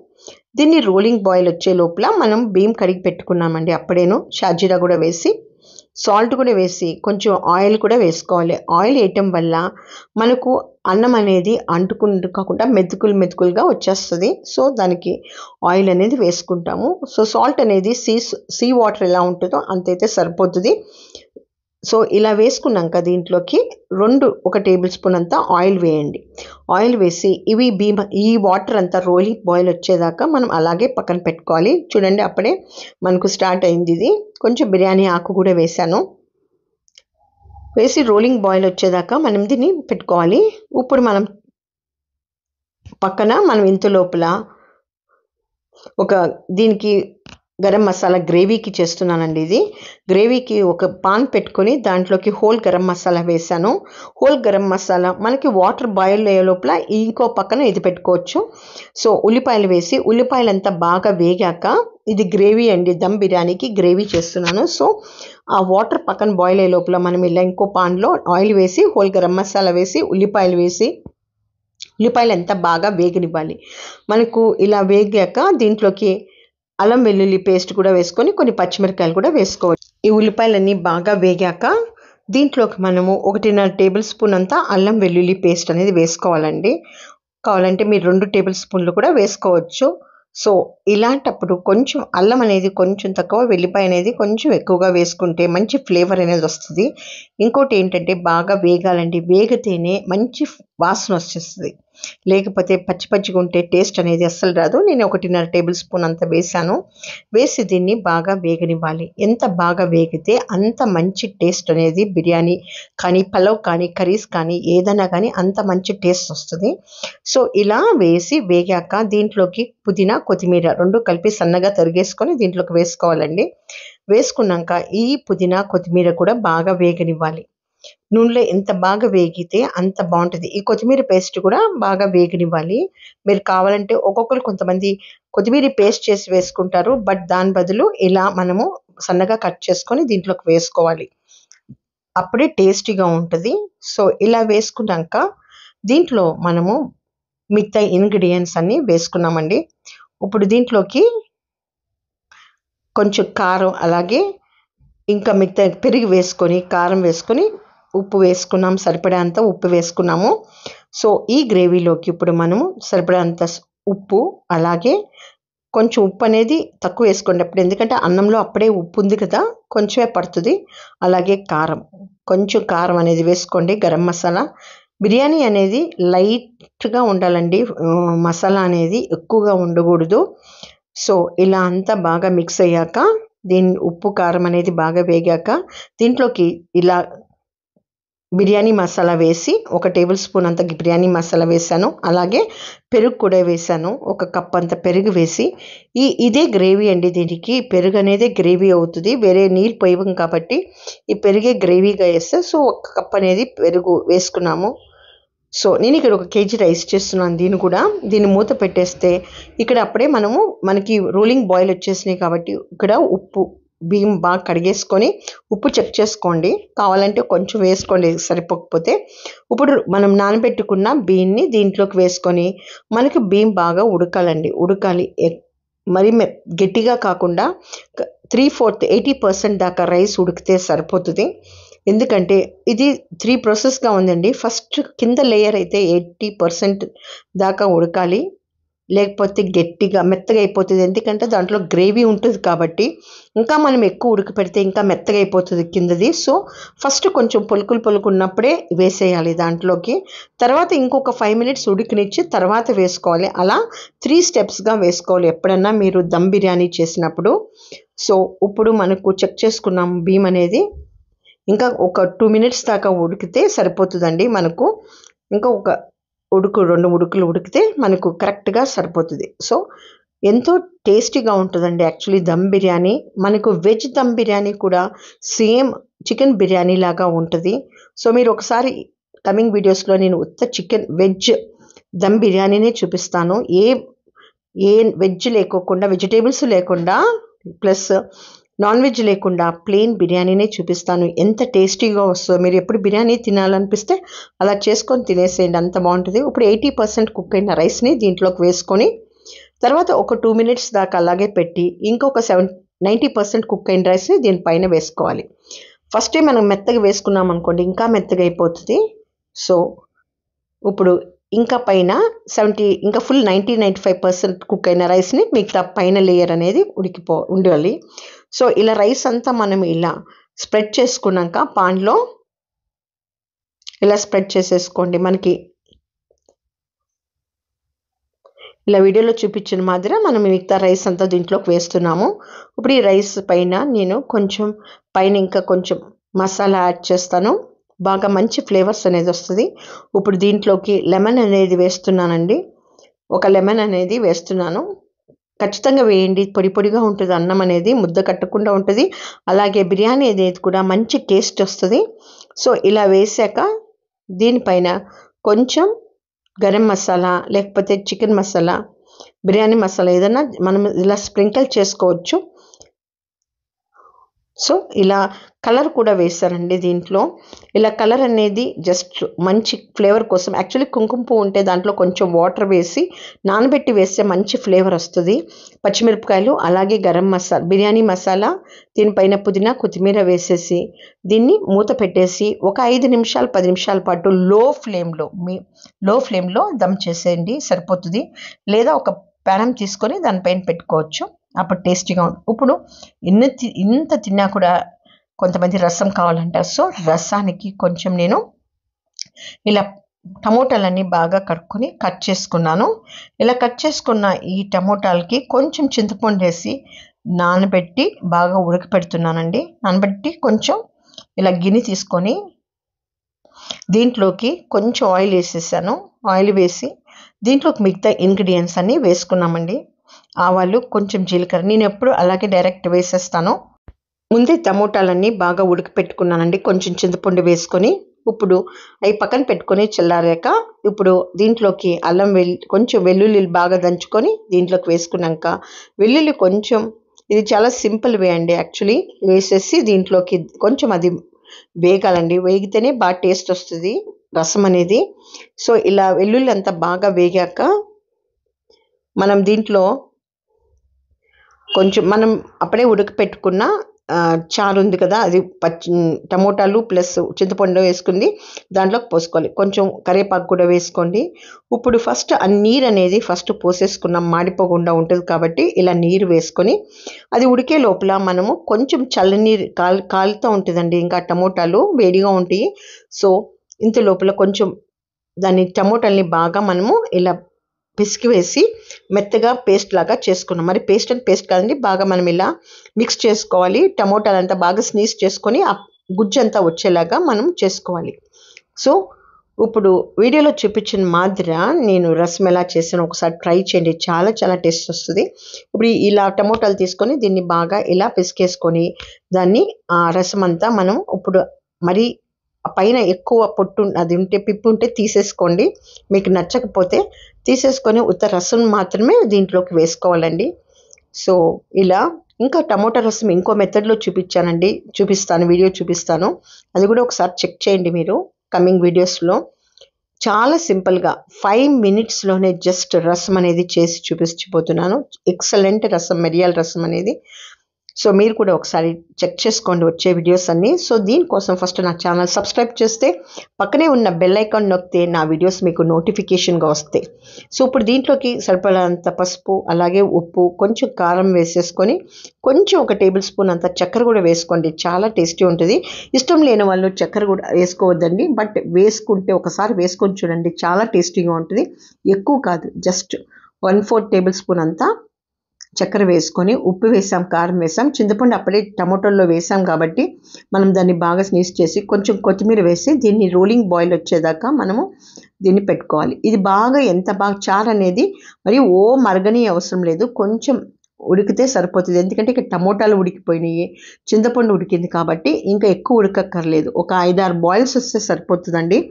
[SPEAKER 1] దీన్ని రోలింగ్ బాయిల్ వచ్చే లోపల మనం బియ్యం కడిగి పెట్టుకున్నామండి, అప్పుడేను షాజీరా కూడా వేసి సాల్ట్ కూడా వేసి కొంచెం ఆయిల్ కూడా వేసుకోవాలి. ఆయిల్ వేయటం వల్ల మనకు అన్నం అనేది కాకుండా మెతుకులుగా వచ్చేస్తుంది. సో దానికి ఆయిల్ అనేది వేసుకుంటాము. సో సాల్ట్ అనేది సీ వాటర్ ఎలా ఉంటుందో అంతైతే సరిపోతుంది. సో ఇలా వేసుకున్నాక దీంట్లోకి 1 టేబుల్ స్పూన్ అంతా ఆయిల్ వేయండి. ఆయిల్ వేసి ఈ వాటర్ అంతా రోలింగ్ బాయిల్ వచ్చేదాకా మనం అలాగే పక్కన పెట్టుకోవాలి. చూడండి అప్పుడే మనకు స్టార్ట్ అయింది ఇది. కొంచెం బిర్యానీ ఆకు కూడా వేసాను. వేసి రోలింగ్ బాయిల్ వచ్చేదాకా మనం దీన్ని పెట్టుకోవాలి. ఇప్పుడు మనం పక్కన ఇంత లోపల దీనికి గరం మసాలా గ్రేవీకి చేస్తున్నానండి. ఇది గ్రేవీకి ఒక పాన్ పెట్టుకొని దాంట్లోకి హోల్ గరం మసాలా వేసాను. హోల్ గరం మసాలా మనకి వాటర్ బాయిల్ అయ్యే లోపల ఇంకో పక్కన ఇది పెట్టుకోవచ్చు. సో ఉల్లిపాయలు వేసి ఉల్లిపాయలంతా బాగా వేగాక, ఇది గ్రేవీ అండి, దమ్ బిర్యానీకి గ్రేవీ చేస్తున్నాను. సో ఆ వాటర్ పక్కన బాయిల్ అయ్యే లోపల మనం ఇలా ఇంకో పాన్లో ఆయిల్ వేసి హోల్ గరం మసాలా వేసి ఉల్లిపాయలు వేసి ఉల్లిపాయలు ఎంత బాగా వేగనివ్వాలి. మనకు ఇలా వేగాక దీంట్లోకి అల్లం వెల్లుల్లి పేస్ట్ కూడా వేసుకొని కొన్ని పచ్చిమిరపకాయలు కూడా వేసుకోవాలి. ఈ ఉల్లిపాయలన్నీ బాగా వేగాక దీంట్లోకి మనము 1.5 టేబుల్ స్పూన్ అంతా అల్లం వెల్లుల్లి పేస్ట్ అనేది వేసుకోవాలండి. కావాలంటే మీరు 2 టేబుల్ స్పూన్లు కూడా వేసుకోవచ్చు. సో ఇలాంటప్పుడు కొంచెం అల్లం అనేది కొంచెం తక్కువ, వెల్లిపాయ అనేది కొంచెం ఎక్కువగా వేసుకుంటే మంచి ఫ్లేవర్ అనేది వస్తుంది. ఇంకోటి ఏంటంటే బాగా వేగాలండి, వేగితేనే మంచి వాసన వచ్చేస్తుంది. లేకపోతే పచ్చి పచ్చిగా ఉంటే టేస్ట్ అనేది అస్సలు రాదు. నేను 1.5 టేబుల్ స్పూన్ అంత వేసాను. వేసి దీన్ని బాగా వేగనివ్వాలి. ఎంత బాగా వేగితే అంత మంచి టేస్ట్ అనేది బిర్యానీ కానీ, పలావ్ కానీ, కర్రీస్ కానీ ఏదైనా కానీ అంత మంచి టేస్ట్ వస్తుంది. సో ఇలా వేసి వేగాక దీంట్లోకి పుదీనా, కొత్తిమీర 2 కలిపి సన్నగా తరిగేసుకొని దీంట్లోకి వేసుకోవాలండి. వేసుకున్నాక ఈ పుదీనా, కొత్తిమీర కూడా బాగా వేగనివ్వాలి. నూనెలో ఎంత బాగా వేగితే అంత బాగుంటుంది. ఈ కొత్తిమీర పేస్ట్ కూడా బాగా వేగనివ్వాలి. మీరు కావాలంటే ఒక్కొక్కరు కొంతమంది కొత్తిమీర పేస్ట్ చేసి వేసుకుంటారు. బట్ దాని బదులు ఇలా మనము సన్నగా కట్ చేసుకొని దీంట్లోకి వేసుకోవాలి. అప్పుడే టేస్టీగా ఉంటుంది. సో ఇలా వేసుకున్నాక దీంట్లో మనము మిగతా ఇంగ్రీడియంట్స్ అన్నీ వేసుకున్నామండి. ఇప్పుడు దీంట్లోకి కొంచెం కారం, అలాగే ఇంకా మిగతా పెరుగు వేసుకొని, కారం వేసుకొని, ఉప్పు వేసుకున్నాం, సరిపడేంత ఉప్పు వేసుకున్నాము. సో ఈ గ్రేవీలోకి ఇప్పుడు మనము సరిపడేంత ఉప్పు, అలాగే కొంచెం ఉప్పు అనేది తక్కువ వేసుకోండి అప్పుడు, ఎందుకంటే అన్నంలో అప్పుడే ఉప్పు ఉంది కదా, కొంచెమే పడుతుంది. అలాగే కారం, కొంచెం కారం అనేది వేసుకోండి. గరం మసాలా, బిర్యానీ అనేది లైట్గా ఉండాలండి, మసాలా అనేది ఎక్కువగా ఉండకూడదు. సో ఇలా అంతా బాగా మిక్స్ అయ్యాక దీని ఉప్పు కారం అనేది బాగా వేగాక దీంట్లోకి ఇలా బిర్యానీ మసాలా వేసి 1 టేబుల్ స్పూన్ అంత బిర్యానీ మసాలా వేసాను. అలాగే పెరుగు కూడా వేసాను, 1 కప్ అంత పెరుగు వేసి ఇదే గ్రేవీ అండి. దీనికి పెరుగు అనేది గ్రేవీ అవుతుంది, వేరే నీళ్ళు పోయాం కాబట్టి ఈ పెరుగే గ్రేవీగా వేస్తే సో 1 కప్ అనేది పెరుగు వేసుకున్నాము. సో నేను ఇక్కడ 1 కేజీ రైస్ చేస్తున్నాను. దీన్ని మూత పెట్టేస్తే ఇక్కడ అప్పుడే మనకి రోలింగ్ బాయిల్ వచ్చేసినాయి కాబట్టి ఇక్కడ బియ్యం బాగా కడిగేసుకొని ఉప్పు చెక్ చేసుకోండి. కావాలంటే కొంచెం వేసుకోండి సరిపోకపోతే. ఇప్పుడు మనం నానబెట్టుకున్న బియ్యాన్ని దీంట్లోకి వేసుకొని మనకి బియ్యం బాగా ఉడకాలి. మరి గట్టిగా కాకుండా 3/4 80% దాకా రైస్ ఉడికితే సరిపోతుంది. ఎందుకంటే ఇది 3 ప్రాసెస్గా ఉందండి. ఫస్ట్ కింద లేయర్ అయితే 80% దాకా ఉడకాలి, లేకపోతే గట్టిగా మెత్తగా అయిపోతుంది. ఎందుకంటే దాంట్లో గ్రేవీ ఉంటుంది కాబట్టి, ఇంకా మనం ఎక్కువ ఉడకపెడితే ఇంకా మెత్తగా అయిపోతుంది కిందది. సో ఫస్ట్ కొంచెం పొలుకులు ఉన్నప్పుడే వేసేయాలి దాంట్లోకి. తర్వాత ఇంకొక 5 మినిట్స్ ఉడికినిచ్చి తర్వాత వేసుకోవాలి. అలా 3 స్టెప్స్గా వేసుకోవాలి ఎప్పుడన్నా మీరు దమ్ బిర్యానీ చేసినప్పుడు. సో ఇప్పుడు మనకు చెక్ చేసుకున్నాం బియ్యం అనేది, ఇంకా ఒక 2 మినిట్స్ దాకా ఉడికితే సరిపోతుందండి. మనకు ఇంకా ఒక 2 ఉడుకులు ఉడికితే మనకు కరెక్ట్గా సరిపోతుంది. సో ఎంతో టేస్టీగా ఉంటుందండి యాక్చువల్లీ దమ్ బిర్యానీ. మనకు వెజ్ దమ్ బిర్యానీ కూడా సేమ్ చికెన్ బిర్యానీ లాగా ఉంటుంది. సో మీరు ఒకసారి కమింగ్ వీడియోస్లో నేను చికెన్ వెజ్ దమ్ బిర్యానీనే చూపిస్తాను. ఏ వెజ్ లేకోకుండా, వెజిటేబుల్స్ లేకుండా, ప్లస్ నాన్ వెజ్ లేకుండా ప్లెయిన్ బిర్యానీనే చూపిస్తాను. ఎంత టేస్టీగా వస్తుందో, మీరు ఎప్పుడు బిర్యానీ తినాలనిపిస్తే అలా చేసుకొని తినేసేయండి, అంత బాగుంటుంది. ఇప్పుడు 80% కుక్ అయిన రైస్ని దీంట్లోకి వేసుకొని తర్వాత ఒక 2 మినిట్స్ దాకా అలాగే పెట్టి ఇంకొక 90% కుక్ అయిన రైస్ని దీనిపైన వేసుకోవాలి. ఫస్టే మనం మెత్తగా వేసుకున్నాం అనుకోండి ఇంకా మెత్తగా అయిపోతుంది. సో ఇప్పుడు ఇంకా పైన ఇంకా ఫుల్ 90-95% కుక్ అయిన రైస్ని మిగతా పైన లేయర్ అనేది ఉండాలి. సో ఇలా రైస్ అంతా మనం ఇలా స్ప్రెడ్ చేసుకున్నాక పాన్లో ఇలా స్ప్రెడ్ చేసేసుకోండి. మనకి ఇలా వీడియోలో చూపించిన మాదిరి మనం మిగతా రైస్ అంతా దీంట్లోకి వేస్తున్నాము. ఇప్పుడు ఈ రైస్ పైన నేను పైన ఇంకా కొంచెం మసాలా యాడ్ చేస్తాను, బాగా మంచి ఫ్లేవర్స్ అనేది వస్తుంది. ఇప్పుడు దీంట్లోకి లెమన్ అనేది వేస్తున్నానండి, 1 లెమన్ అనేది వేస్తున్నాను. ఖచ్చితంగా వేయండి. పొడి పొడిగా ఉంటుంది అన్నం అనేది, ముద్ద కట్టకుండా ఉంటుంది. అలాగే బిర్యానీ అనేది కూడా మంచి టేస్ట్ వస్తుంది. సో ఇలా వేసాక దీనిపైన కొంచెం గరం మసాలా లేకపోతే చికెన్ మసాలా, బిర్యానీ మసాలా ఏదైనా మనం ఇలా స్ప్రింకిల్ చేసుకోవచ్చు. సో ఇలా కలర్ కూడా వేస్తారండి దీంట్లో. ఇలా కలర్ అనేది జస్ట్ మంచి ఫ్లేవర్ కోసం. యాక్చువల్లీ కుంకుమ పువ్వు ఉంటే దాంట్లో కొంచెం వాటర్ వేసి నానబెట్టి వేస్తే మంచి ఫ్లేవర్ వస్తుంది. పచ్చిమిరపకాయలు అలాగే గరం మసాలా, బిర్యానీ మసాలా, దీనిపైన పుదీనా కొత్తిమీర వేసేసి దీన్ని మూత పెట్టేసి ఒక 5 నిమిషాలు 10 నిమిషాల పాటు లో ఫ్లేమ్లో దమ్ చేసేయండి, సరిపోతుంది. లేదా ఒక ప్యానం తీసుకొని దానిపైన పెట్టుకోవచ్చు, అప్పుడు టేస్టీగా ఉంటుంది. ఇప్పుడు ఇంత తిన్నా కూడా కొంతమంది రసం కావాలంటారు. సో రసానికి కొంచెం నేను ఇలా టమోటాలన్నీ బాగా కడుక్కొని కట్ చేసుకున్నాను. ఇలా కట్ చేసుకున్న ఈ టమోటాలకి కొంచెం చింతపండు వేసి నానబెట్టి బాగా ఉడకపెడుతున్నానండి. నానబెట్టి కొంచెం ఇలా గిన్నె తీసుకొని దీంట్లోకి కొంచెం ఆయిల్ వేసేసాను. ఆయిల్ వేసి దీంట్లోకి మిగతా ఇంగ్రీడియంట్స్ అన్నీ వేసుకున్నామండి. ఆవాలు, కొంచెం జీలకర్ర. నేను ఎప్పుడు అలాగే డైరెక్ట్ వేసేస్తాను. ముందే టమోటాలన్నీ బాగా ఉడకపెట్టుకున్నానండి కొంచెం చింతపండు వేసుకొని. ఇప్పుడు అవి పక్కన పెట్టుకొని చల్లారాక ఇప్పుడు దీంట్లోకి కొంచెం వెల్లుల్లి బాగా దంచుకొని దీంట్లోకి వేసుకున్నాక, వెల్లుల్లి కొంచెం, ఇది చాలా సింపుల్ వే అండి యాక్చువల్లీ, వేసేసి దీంట్లోకి కొంచెం అది వేగాలండి. వేగితేనే బాగా టేస్ట్ వస్తుంది రసం అనేది. సో ఇలా వెల్లుల్లి అంతా బాగా వేగాక మనం దీంట్లో కొంచెం మనం అప్పుడే ఉడకపెట్టుకున్న చారు ఉంది కదా, అది టమోటాలు ప్లస్ చింతపండు వేసుకుంది దాంట్లోకి పోసుకోవాలి. కొంచెం కరివేపాకు కూడా వేసుకోండి. ఇప్పుడు ఫస్ట్ ఆ నీరు అనేది ఫస్ట్ పోసేసుకున్నాం, మాడిపోకుండా ఉంటుంది కాబట్టి ఇలా నీరు వేసుకొని అది ఉడికే లోపల మనము కొంచెం చల్లనీరు కాలుతూ ఉంటుందండి. ఇంకా టమోటాలు వేడిగా ఉంటాయి. సో ఇంత లోపల కొంచెం టమోటాలని బాగా మనము ఇలా పిసికి వేసి మెత్తగా పేస్ట్ లాగా చేసుకున్నాం. మరి పేస్ట్ కాదండి, బాగా మనం ఇలా మిక్స్ చేసుకోవాలి. టమోటాలంతా బాగా స్నీజ్ చేసుకొని ఆ గుజ్జు అంతా వచ్చేలాగా మనం చేసుకోవాలి. సో ఇప్పుడు వీడియోలో చూపించిన మాదిరి నేను రసం ఎలా చేసానో ఒకసారి ట్రై చేయండి, చాలా చాలా టేస్ట్ వస్తుంది. ఇప్పుడు ఇలా టమోటాలు తీసుకొని దీన్ని బాగా ఇలా పిసికేసుకొని దాన్ని ఆ రసం అంతా మనం ఇప్పుడు మరి పైన ఎక్కువ పొట్టు అది ఉంటే పిప్పు ఉంటే తీసేసుకోండి, మీకు నచ్చకపోతే తీసేసుకొని ఉత్త రసం మాత్రమే దీంట్లోకి వేసుకోవాలండి. సో ఇలా ఇంకా టమోటా రసం ఇంకో మెథడ్లో వీడియో చూపిస్తాను, అది కూడా ఒకసారి చెక్ చేయండి మీరు కమింగ్ వీడియోస్లో. చాలా సింపుల్గా 5 మినిట్స్లోనే జస్ట్ రసం అనేది చేసి చూపించిపోతున్నాను. ఎక్సలెంట్ రసం, మిరియాల రసం అనేది. సో మీరు కూడా ఒకసారి చెక్ చేసుకోండి వచ్చే వీడియోస్ అన్నీ. సో దీనికోసం ఫస్ట్ నా ఛానల్ సబ్స్క్రైబ్ చేస్తే పక్కనే ఉన్న బెల్ ఐకాన్ నొక్కితే నా వీడియోస్ మీకు నోటిఫికేషన్గా వస్తాయి. సో ఇప్పుడు దీంట్లోకి సరిపడంత పసుపు, అలాగే ఉప్పు, కొంచెం కారం వేసేసుకొని కొంచెం 1 టేబుల్ స్పూన్ అంత చక్కెర కూడా వేసుకోండి, చాలా టేస్టీ ఉంటుంది. ఇష్టం లేని వాళ్ళు చక్కెర కూడా వేసుకోవద్దండి, బట్ వేసుకుంటే ఒకసారి వేసుకొని చూడండి, చాలా టేస్టీగా ఉంటుంది. ఎక్కువ కాదు, జస్ట్ 1/4 టేబుల్ స్పూన్ అంతా చక్కెర వేసుకొని, ఉప్పు వేసాం, కారం వేసాం, చింతపండు అప్పుడే టమోటాల్లో వేసాం కాబట్టి మనం దాన్ని బాగా స్నీజ్ చేసి కొంచెం కొత్తిమీర వేసి దీన్ని రోలింగ్ బాయిల్ వచ్చేదాకా మనము దీన్ని పెట్టుకోవాలి. ఇది బాగా ఎంత బాగా చారు అనేది మరి మరగని అవసరం లేదు, కొంచెం ఉడికితే సరిపోతుంది. ఎందుకంటే ఇక్కడ టమోటాలు ఉడికిపోయినాయి, చింతపండు ఉడికింది కాబట్టి ఇంకా ఎక్కువ ఉడకక్కర్లేదు. ఒక 5-6 బాయిల్స్ వస్తే సరిపోతుందండి.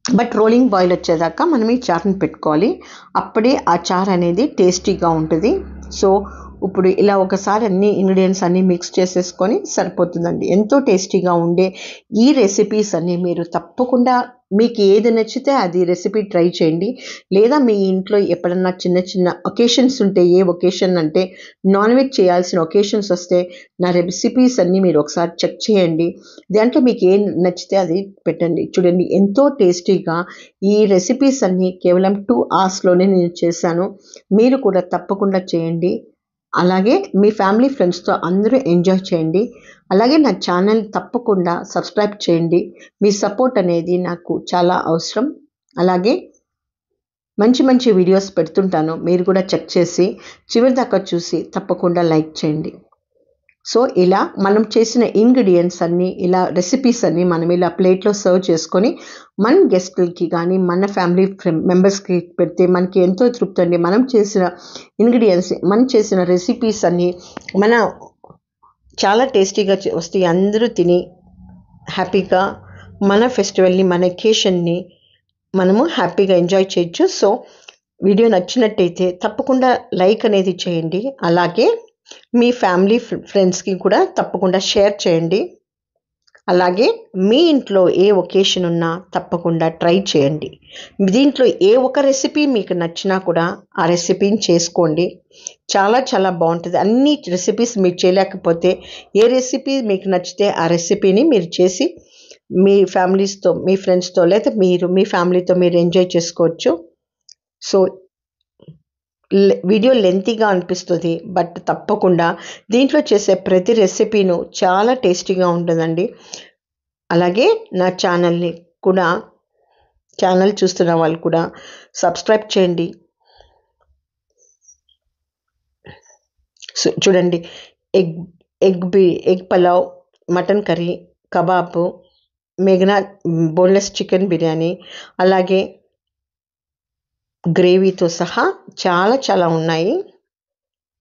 [SPEAKER 1] బట్ రోలింగ్ బాయిల్ వచ్చేదాకా మనం ఈ చారుని పెట్టుకోవాలి, అప్పుడే ఆ చారు అనేది టేస్టీగా ఉంటుంది. సో ఇప్పుడు ఇలా ఒకసారి అన్ని ఇంగ్రీడియంట్స్ అన్నీ మిక్స్ చేసేసుకొని సరిపోతుందండి. ఎంతో టేస్టీగా ఉండే ఈ రెసిపీస్ అన్నీ మీరు తప్పకుండా మీకు ఏది నచ్చితే అది రెసిపీ ట్రై చేయండి. లేదా మీ ఇంట్లో ఎప్పుడన్నా చిన్న చిన్న ఒకేషన్స్ ఉంటే, ఏ ఒకేషన్ అంటే నాన్ వెజ్ చేయాల్సిన ఒకేషన్స్ వస్తే నా రెసిపీస్ అన్నీ మీరు ఒకసారి చెక్ చేయండి. దాంట్లో మీకు ఏం నచ్చితే అది పెట్టండి. చూడండి ఎంతో టేస్టీగా ఈ రెసిపీస్ అన్నీ కేవలం 2 అవర్స్లోనే నేను చేశాను. మీరు కూడా తప్పకుండా చేయండి. అలాగే మీ ఫ్యామిలీ ఫ్రెండ్స్తో అందరూ ఎంజాయ్ చేయండి. అలాగే నా ఛానల్ తప్పకుండా సబ్స్క్రైబ్ చేయండి. మీ సపోర్ట్ అనేది నాకు చాలా అవసరం. అలాగే మంచి మంచి వీడియోస్ పెడుతుంటాను, మీరు కూడా చెక్ చేసి చివరి దాకా చూసి తప్పకుండా లైక్ చేయండి. సో ఇలా మనం చేసిన ఇంగ్రీడియంట్స్ అన్నీ ఇలా రెసిపీస్ అన్నీ మనం ఇలా ప్లేట్లో సర్వ్ చేసుకొని మన గెస్ట్లకి కానీ మన ఫ్యామిలీ మెంబర్స్కి పెడితే మనకి ఎంతో తృప్తి అండి. మనం చేసిన ఇంగ్రీడియంట్స్ మనం చేసిన రెసిపీస్ అన్నీ మన చాలా టేస్టీగా వస్తాయి. అందరూ తిని హ్యాపీగా మన ఫెస్టివల్ని మన ఎకేషన్ని మనము హ్యాపీగా ఎంజాయ్ చేయొచ్చు. సో వీడియో నచ్చినట్టయితే తప్పకుండా లైక్ అనేది చేయండి. అలాగే మీ ఫ్యామిలీ ఫ్రెండ్స్కి కూడా తప్పకుండా షేర్ చేయండి. అలాగే మీ ఇంట్లో ఏ ఒకేషన్ ఉన్నా తప్పకుండా ట్రై చేయండి. దీంట్లో ఏ ఒక రెసిపీ మీకు నచ్చినా కూడా ఆ రెసిపీని చేసుకోండి. చాలా చాలా బాగుంటుంది. అన్ని రెసిపీస్ మీరు చేయలేకపోతే ఏ రెసిపీ మీకు నచ్చితే ఆ రెసిపీని మీరు చేసి మీ ఫ్యామిలీస్తో మీ ఫ్రెండ్స్తో లేదా మీరు మీ ఫ్యామిలీతో మీరు ఎంజాయ్ చేసుకోవచ్చు. సో వీడియో లెంతీగా అనిపిస్తుంది, బట్ తప్పకుండా దీంట్లో చేసే ప్రతి రెసిపీను చాలా టేస్టీగా ఉంటుందండి. అలాగే నా ఛానల్ చూస్తున్న వాళ్ళు కూడా సబ్స్క్రైబ్ చేయండి. సో చూడండి, egg pulao, mutton curry, kebab, మేఘనా బోన్లెస్ చికెన్ బిర్యానీ, అలాగే గ్రేవీతో సహా చాలా చాలా ఉన్నాయి.